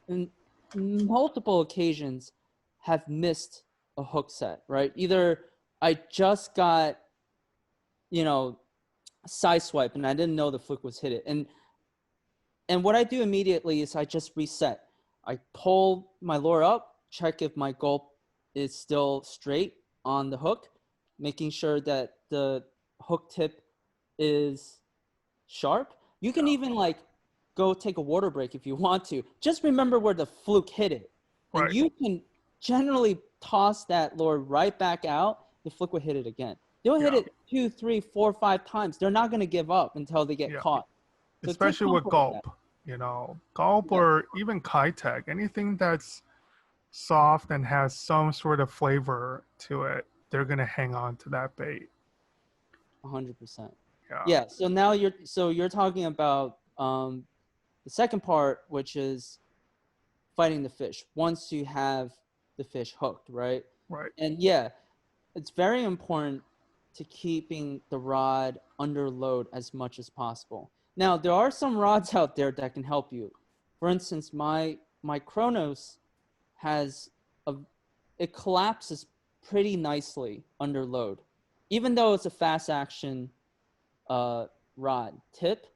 in multiple occasions have missed a hook set, right? Either I just got, side swipe and I didn't know the fluke was hit it. And what I do immediately is I just reset. I pull my lure up, check if my gulp is still straight on the hook, making sure that the hook tip is sharp. You can even like go take a water break if you want to. Just remember where the fluke hit it. And Right. you can generally toss that lure right back out. The fluke will hit it again. They'll hit Yeah. it 2, 3, 4, 5 times. They're not going to give up until they get Yeah. caught. So take Especially with comfort with that. gulp, gulp Yeah, or even Kitech, anything that's soft and has some sort of flavor to it, they're gonna hang on to that bait. 100%. Yeah. Yeah. So now you're talking about the second part, which is fighting the fish once you have the fish hooked, right? Right. And yeah, it's very important to keeping the rod under load as much as possible. Now, there are some rods out there that can help you. For instance, my Chronos has a it collapses pretty nicely under load. Even though it's a fast action rod tip,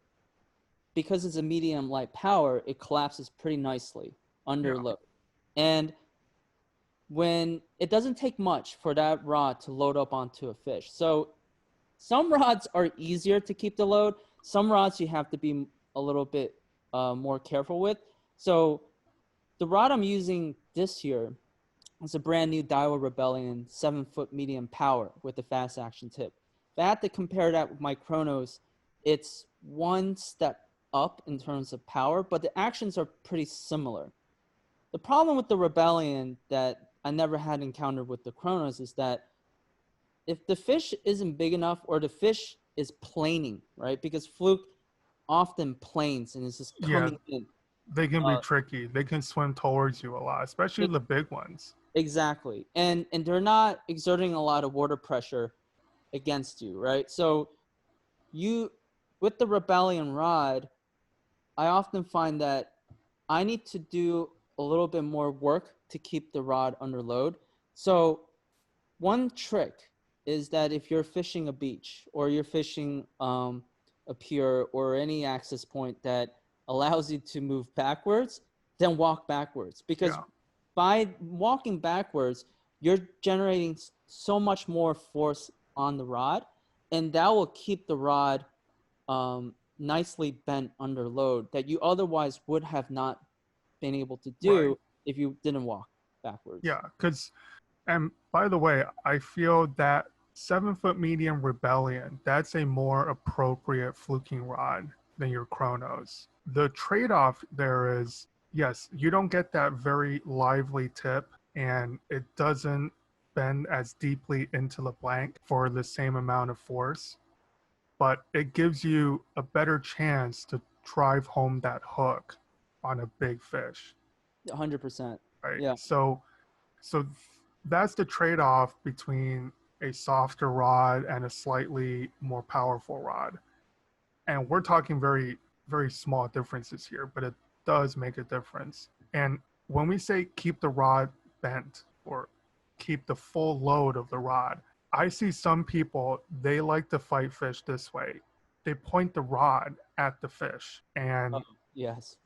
because it's a medium light power, it collapses pretty nicely under Yeah. load. And when it doesn't take much for that rod to load up onto a fish. So some rods are easier to keep the load. Some rods you have to be a little bit more careful with. So the rod I'm using this year is a brand new Daiwa Rebellion 7-foot medium power with a fast action tip. If I had to compare that with my Chronos, it's one step up in terms of power, but the actions are pretty similar. The problem with the Rebellion that I never had encountered with the Chronos is that if the fish isn't big enough or the fish is planing, right? Because fluke often planes and is just Yeah. coming in. They can be Uh, tricky. They can swim towards you a lot, especially it, the big ones. exactly. And they're not exerting a lot of water pressure against you, right? So you, with the Rebellion rod, I often find that I need to do a little bit more work to keep the rod under load. So one trick is that if you're fishing a beach or you're fishing a pier or any access point that allows you to move backwards, then walk backwards. Because Yeah. by walking backwards, you're generating so much more force on the rod, and that will keep the rod nicely bent under load that you otherwise would have not been able to Right. do if you didn't walk backwards. Yeah. And by the way, I feel that 7-foot medium Rebellion, that's a more appropriate fluking rod than your Chronos. The trade-off there is, yes, you don't get that very lively tip, and it doesn't bend as deeply into the blank for the same amount of force, but it gives you a better chance to drive home that hook on a big fish, 100%. right? Yeah. So that's the trade-off between a softer rod and a slightly more powerful rod. And we're talking very, very small differences here, but it does make a difference. And when we say keep the rod bent or keep the full load of the rod, I see some people, they like to fight fish this way. They point the rod at the fish Oh, yes.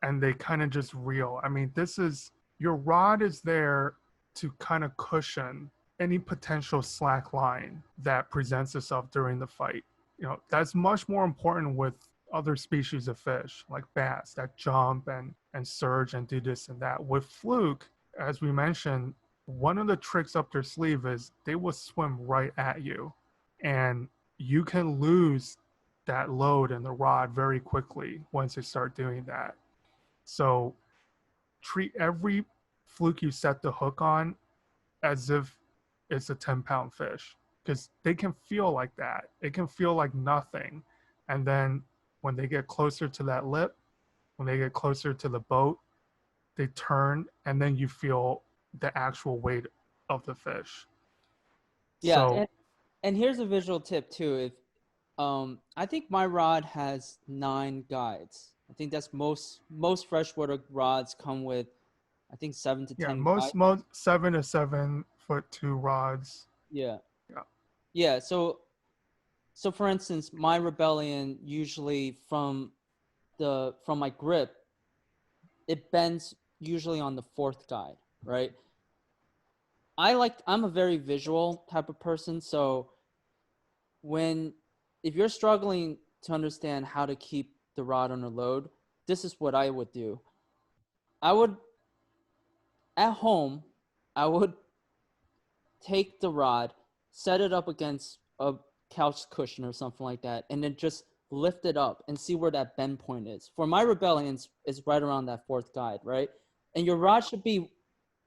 and they kind of just reel. I mean, this is, your rod is there to kind of cushion any potential slack line that presents itself during the fight. You know, that's much more important with other species of fish like bass that jump and surge and do this and that. With fluke, as we mentioned, one of the tricks up their sleeve is they will swim right at you, and you can lose that load in the rod very quickly once they start doing that. So treat every fluke you set the hook on as if it's a 10-pound fish, because they can feel like that. It can feel like nothing. And then when they get closer to that lip, when they get closer to the boat, they turn and then you feel the actual weight of the fish. Yeah. So And here's a visual tip too. If I think my rod has 9 guides. I think that's most freshwater rods come with, I think, 7 to yeah, 10 guides. most 7 to 7 foot 2 rods. Yeah. Yeah. Yeah. So for instance, my Rebellion usually from my grip, it bends usually on the 4th guide, right? I'm a very visual type of person, so if you're struggling to understand how to keep the rod under load, this is what I would do. I would At home, I would take the rod, set it up against a couch cushion or something like that, and then just lift it up and see where that bend point is. For my Rebellions, is right around that 4th guide, right? And your rod should be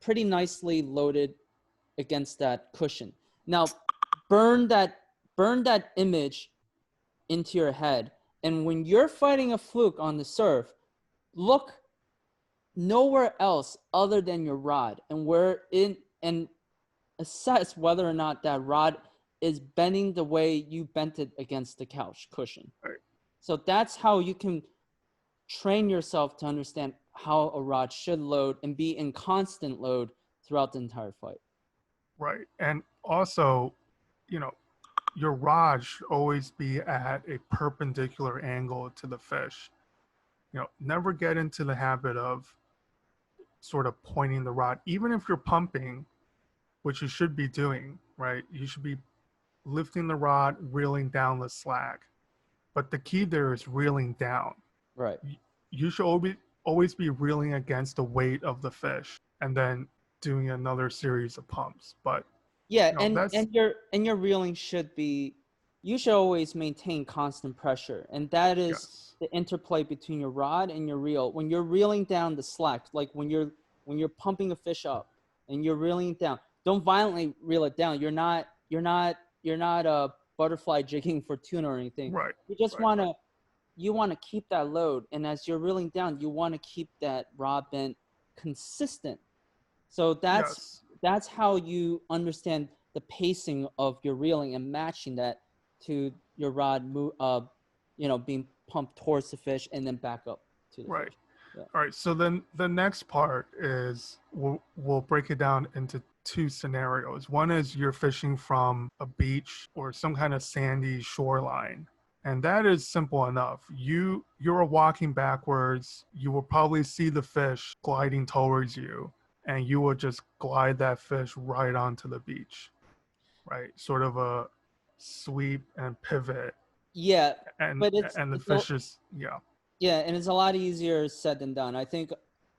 pretty nicely loaded against that cushion. Now, burn that image into your head, and when you're fighting a fluke on the surf, look nowhere else other than your rod, and assess whether or not that rod is bending the way you bent it against the couch cushion. Right. So that's how you can train yourself to understand how a rod should load and be in constant load throughout the entire fight. Right. And also, you know, your rod should always be at a perpendicular angle to the fish. You know, never get into the habit of sort of pointing the rod, even if you're pumping, which you should be doing, right? You should be lifting the rod, reeling down the slack. But the key there is reeling down. Right. You should always be reeling against the weight of the fish and then doing another series of pumps. But Yeah, you know, that's and your reeling should be, you should always maintain constant pressure, and that is yes. the interplay between your rod and your reel. When you're reeling down the slack, like when you're pumping a fish up and you're reeling it down, don't violently reel it down. You're not a butterfly jigging for tuna or anything. Right. You just Right. want to keep that load, and as you're reeling down, you want to keep that rod bend consistent. So Yes. that's how you understand the pacing of your reeling and matching that to your rod being pumped towards the fish and then back up to the Right. fish. Yeah. All right. So then the next part is we'll break it down into 2 scenarios. One is you're fishing from a beach or some kind of sandy shoreline. And that is simple enough. You're walking backwards. You will probably see the fish gliding towards you, and you will just glide that fish right onto the beach, right? Sort of a sweep and pivot, Yeah, and but and the it's fish is yeah. yeah, and it's a lot easier said than done. I think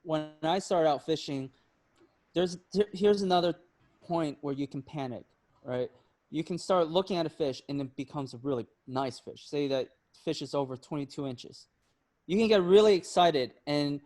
when I started out fishing, here's another point where you can panic, right? You can start looking at a fish and it becomes a really nice fish. Say that fish is over 22 inches. You can get really excited and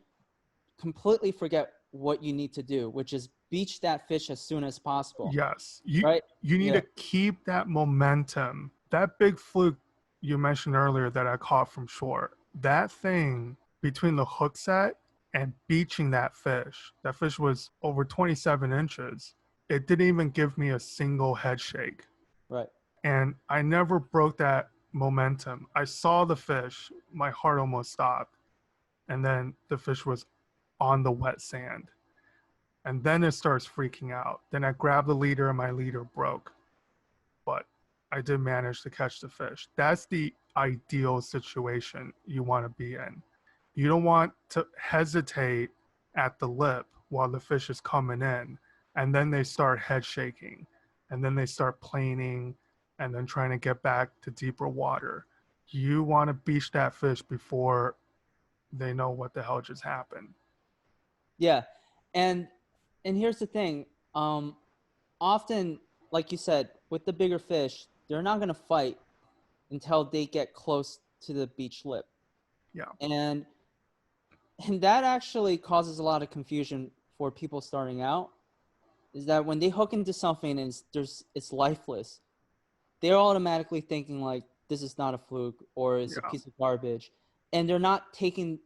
completely forget what you need to do, which is beach that fish as soon as possible, Yes. right? You need Yeah, to keep that momentum. That big fluke you mentioned earlier that I caught from shore, that thing between the hook set and beaching that fish was over 27 inches. It didn't even give me a single head shake. right. And I never broke that momentum. I saw the fish, my heart almost stopped. And then the fish was on the wet sand. And then it starts freaking out. Then I grabbed the leader and my leader broke. But I did manage to catch the fish. That's the ideal situation you want to be in. You don't want to hesitate at the lip while the fish is coming in, and then they start head shaking, and then they start planing, and then trying to get back to deeper water. You want to beach that fish before they know what the hell just happened. Yeah, and here's the thing. Often, like you said, with the bigger fish, they're not gonna fight until they get close to the beach lip, Yeah, and that actually causes a lot of confusion for people starting out. Is that when they hook into something and it's lifeless, they're automatically thinking like this is not a fluke or it's a yeah, piece of garbage, and they're not taking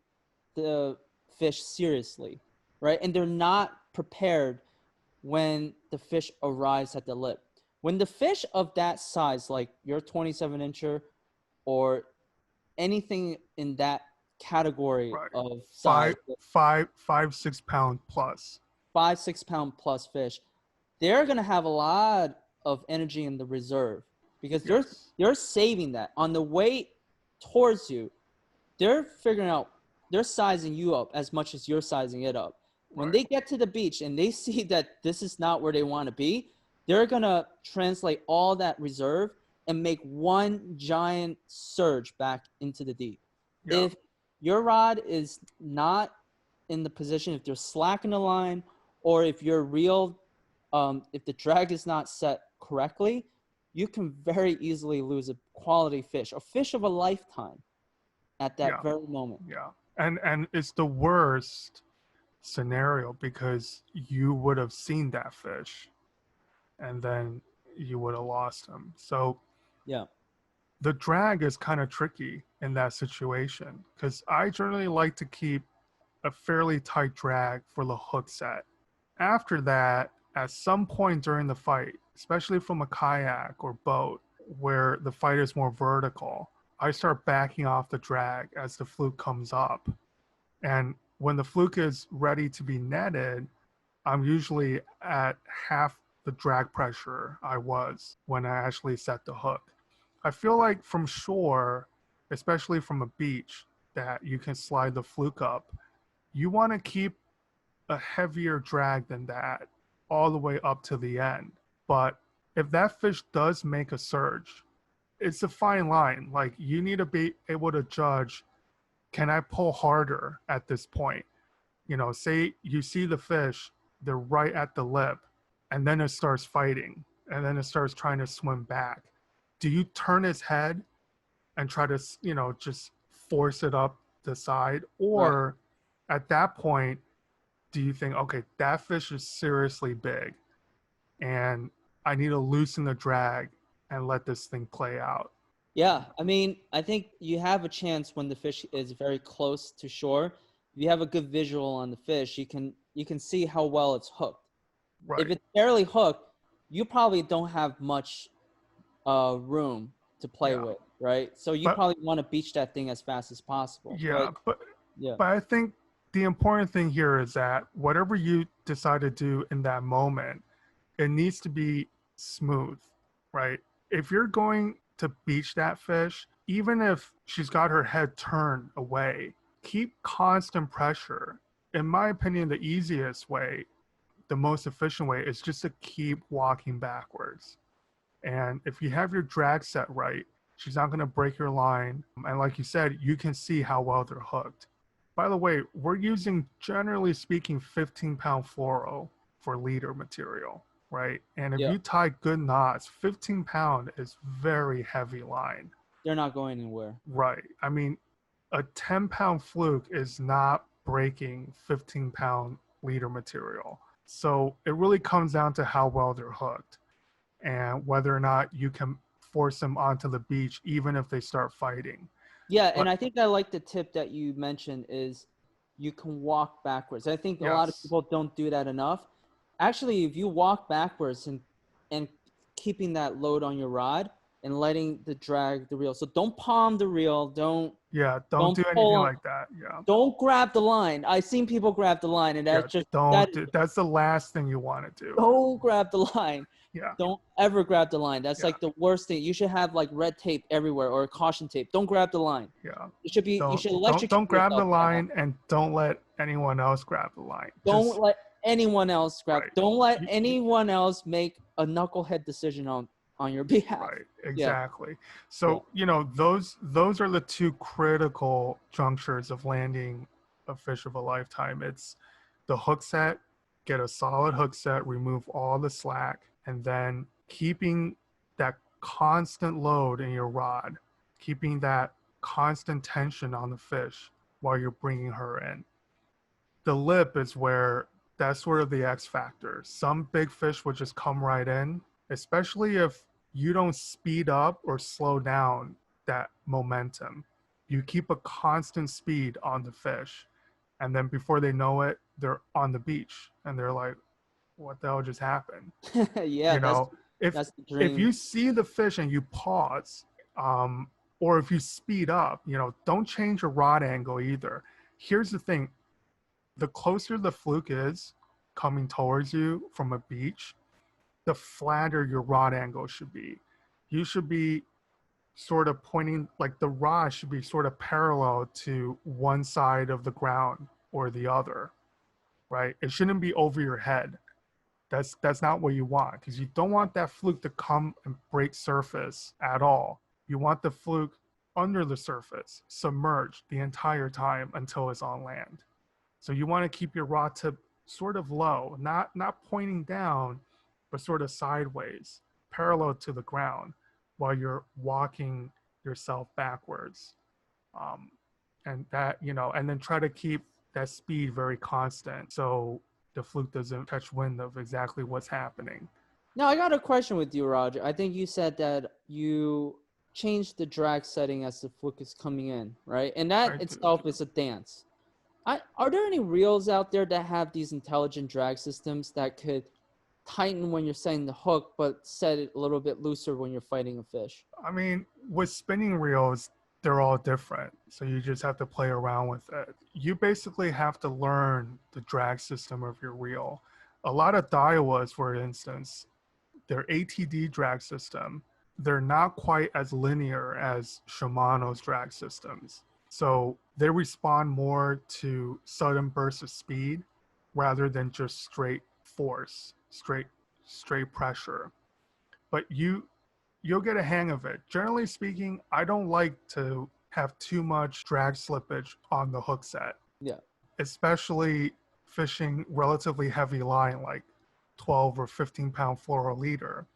the fish seriously, right? And they're not prepared when the fish arrives at the lip. When the fish of that size, like your 27 incher or anything in that category right. of size, Five, 5, 5, 6 pound plus. 5, 6 pound plus fish, they're gonna have a lot of energy in the reserve because Yes. they're saving that on the way towards you. They're figuring out, they're sizing you up as much as you're sizing it up. When Right. they get to the beach and they see that this is not where they want to be, they're gonna translate all that reserve and make one giant surge back into the deep. Yeah. If your rod is not in the position, if you're slacking the line, or if your reel, if the drag is not set correctly, you can very easily lose a quality fish, a fish of a lifetime at that Yeah. very moment. Yeah. And it's the worst scenario because you would have seen that fish and then you would have lost him. So Yeah. the drag is kind of tricky in that situation because I generally like to keep a fairly tight drag for the hook set. After that, at some point during the fight, especially from a kayak or boat where the fight is more vertical, I start backing off the drag as the fluke comes up. And when the fluke is ready to be netted, I'm usually at half the drag pressure I was when I actually set the hook. I feel like from shore, especially from a beach, that you can slide the fluke up. You want to keep a heavier drag than that all the way up to the end. But if that fish does make a surge, it's a fine line. Like you need to be able to judge, can I pull harder at this point? You know, say you see the fish, they're right at the lip, and then it starts fighting, and then it starts trying to swim back. Do you turn his head and try to, just force it up the side? Right. Or at that point, do you think, okay, that fish is seriously big and I need to loosen the drag and let this thing play out? Yeah. I mean, I think you have a chance when the fish is very close to shore. If you have a good visual on the fish, you can see how well it's hooked. If Right. it's barely hooked, you probably don't have much room to play Yeah. with, right? So you But probably want to beach that thing as fast as possible. yeah, But yeah, but I think the important thing here is that whatever you decide to do in that moment, it needs to be smooth, right? If you're going to beach that fish, even if she's got her head turned away, keep constant pressure. In my opinion, the easiest way, the most efficient way is just to keep walking backwards. And if you have your drag set right, she's not going to break your line. And like you said, you can see how well they're hooked. By the way, we're using, generally speaking, 15-pound fluoro for leader material, right? And if yeah, you tie good knots, 15-pound is very heavy line, they're not going anywhere. right? I mean, a 10-pound fluke is not breaking 15-pound leader material. So it really comes down to how well they're hooked and whether or not you can force them onto the beach, even if they start fighting. Yeah, and But I think I like the tip that you mentioned is you can walk backwards. I think a lot of yes, people don't do that enough. Actually, if you walk backwards and keeping that load on your rod and letting the drag the reel. So don't palm the reel, yeah, don't don't do pull anything on, like that. Yeah, don't grab the line. I've seen people grab the line and yeah, that's just that don't is do, that's the last thing you want to do. don't grab the line. Yeah, Don't ever grab the line. That's yeah, like the worst thing. You should have like red tape everywhere or caution tape. Don't grab the line. yeah. You should electrocute Don't grab the yourself with that. line and don't let anyone else grab the line. Don't Just let anyone else grab. right. Don't let You, anyone else make a knucklehead decision on your behalf. right, Yeah, exactly. yeah, So, those are the two critical junctures of landing a fish of a lifetime. It's the hook set, get a solid hook set, remove all the slack, and then keeping that constant load in your rod, keeping that constant tension on the fish while you're bringing her in. The lip is where that's sort of the X factor. Some big fish will just come right in, especially if you don't speed up or slow down that momentum. You keep a constant speed on the fish, and then before they know it, they're on the beach and they're like, what the hell just happened? yeah. You know, if That's the if dream. you see the fish and you pause, or if you speed up, don't change your rod angle either. Here's the thing: the closer the fluke is coming towards you from a beach, the flatter your rod angle should be. You should be sort of pointing, like the rod should be sort of parallel to one side of the ground or the other, right? It shouldn't be over your head. That's not what you want, because you don't want that fluke to come and break surface at all. You want the fluke under the surface, submerged the entire time until it's on land. So you want to keep your rod tip sort of low, not pointing down, but sort of sideways, parallel to the ground, while you're walking yourself backwards. Um, and and then try to keep that speed very constant, so the fluke doesn't catch wind of exactly what's happening. Now I got a question with you, Roger. I think you said that you changed the drag setting as the fluke is coming in, right? And that I do. itself is a dance. Are there any reels out there that have these intelligent drag systems that could tighten when you're setting the hook, but set it a little bit looser when you're fighting a fish? I mean, with spinning reels, they're all different. So you just have to play around with it. You basically have to learn the drag system of your reel. A lot of Daiwas, for instance, their ATD drag system, they're not quite as linear as Shimano's drag systems. So they respond more to sudden bursts of speed rather than just straight force, straight pressure. But you'll get a hang of it. Generally speaking, I don't like to have too much drag slippage on the hook set, Yeah. especially fishing relatively heavy line like 12 or 15-pound fluoro leader.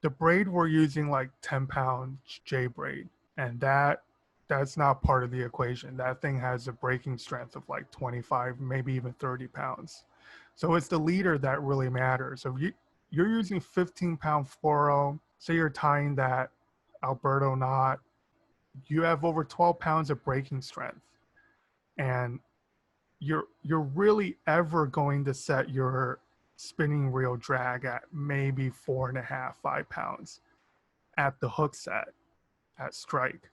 The braid we're using like 10-pound J braid, and that's not part of the equation. That thing has a breaking strength of like 25, maybe even 30 pounds. So it's the leader that really matters. So you're using 15-pound fluoro, say you're tying that Alberto knot, you have over 12 pounds of breaking strength, and you're really ever going to set your spinning reel drag at maybe 4.5, 5 pounds at the hook set at strike.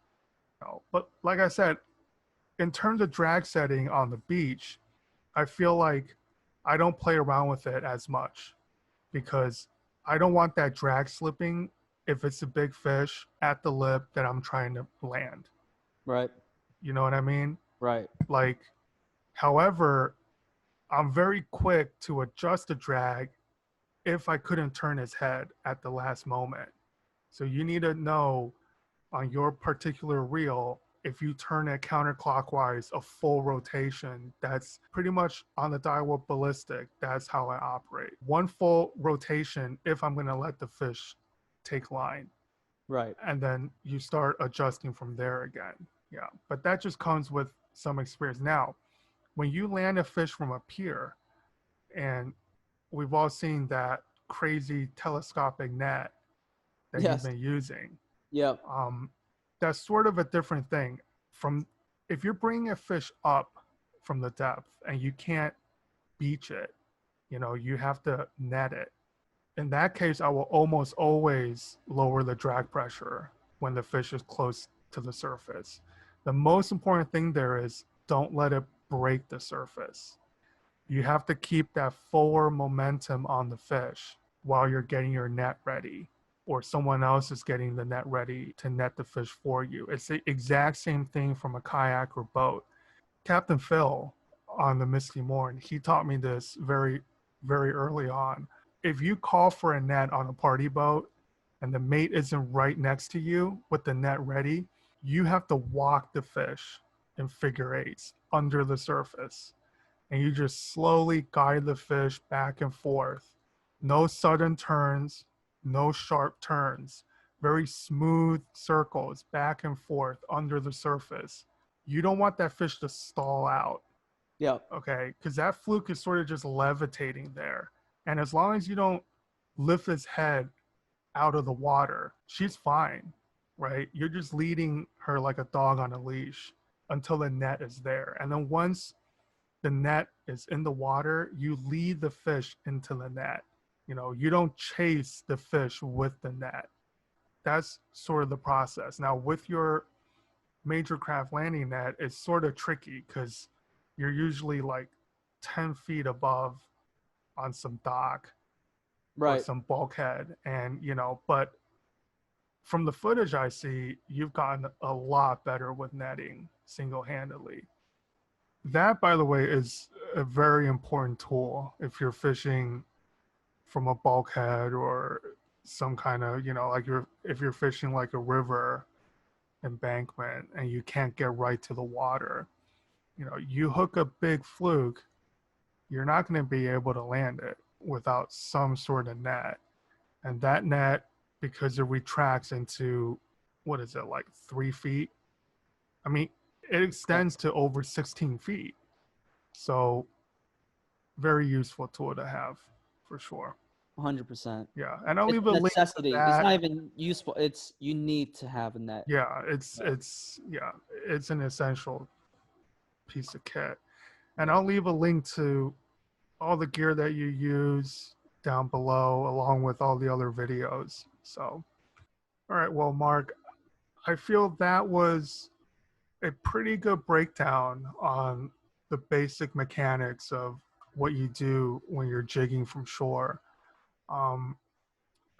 But like I said, in terms of drag setting on the beach, I feel like I don't play around with it as much, because I don't want that drag slipping if it's a big fish at the lip that I'm trying to land. Right. You know what I mean? Right. Like, however, I'm very quick to adjust the drag if I couldn't turn his head at the last moment. So you need to know on your particular reel, if you turn it counterclockwise, a full rotation, that's pretty much on the Daiwa ballistic. That's how I operate. One full rotation if I'm going to let the fish take line. Right. And then you start adjusting from there again. Yeah. But that just comes with some experience. Now, when you land a fish from a pier and we've all seen that crazy telescopic net that you've Yes. been using. Yep. That's sort of a different thing. From if you're bringing a fish up from the depth and you can't beach it, you have to net it. In that case, I will almost always lower the drag pressure when the fish is close to the surface. The most important thing there is don't let it break the surface. You have to keep that forward momentum on the fish while you're getting your net ready, or someone else is getting the net ready to net the fish for you. It's the exact same thing from a kayak or boat. Captain Phil on the Misty Morn, he taught me this very, very early on. If you call for a net on a party boat and the mate isn't right next to you with the net ready, you have to walk the fish in figure eights under the surface. And you just slowly guide the fish back and forth. No sudden turns, no sharp turns, very smooth circles back and forth under the surface. You don't want that fish to stall out, Yep. okay? Because that fluke is sort of just levitating there. And as long as you don't lift his head out of the water, she's fine, right? You're just leading her like a dog on a leash until the net is there. And then once the net is in the water, you lead the fish into the net. You don't chase the fish with the net. That's sort of the process. Now, with your major craft landing net, it's sort of tricky because you're usually like 10 feet above on some dock or Right. some bulkhead. And, but from the footage I see, you've gotten a lot better with netting single-handedly. That, by the way, is a very important tool if you're fishing from a bulkhead or some kind of, if you're fishing like a river embankment and you can't get right to the water. You hook a big fluke, you're not going to be able to land it without some sort of net. And that net, because it retracts into, what is it, like 3 feet? I mean, it extends to over 16 feet. So very useful tool to have for sure. 100%. Yeah. And I'll It's leave a a link to necessity. It's that. not even useful. It's you need to have a net. Yeah, it's an essential piece of kit. And I'll leave a link to all the gear that you use down below, along with all the other videos. So, all right, well, Mark, I feel that was a pretty good breakdown on the basic mechanics of what you do when you're jigging from shore. I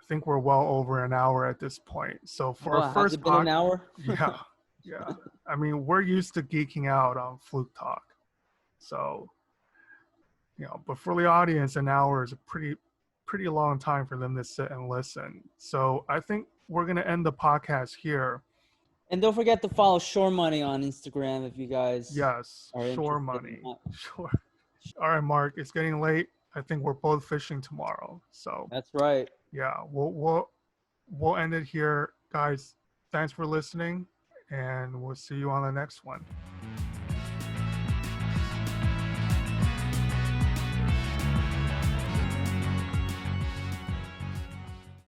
think we're well over an hour at this point. So for our Wow, has first it been an hour? yeah, yeah. I mean, we're used to geeking out on Fluke Talk. So, but for the audience, an hour is a pretty long time for them to sit and listen. So I think we're going to end the podcast here. And don't forget to follow Shore Money on Instagram if you guys Yes, are Shore interested Money. in that. Sure. All right, Mark, it's getting late. I think we're both fishing tomorrow. So That's right. yeah, we'll end it here, guys. Thanks for listening, and we'll see you on the next one.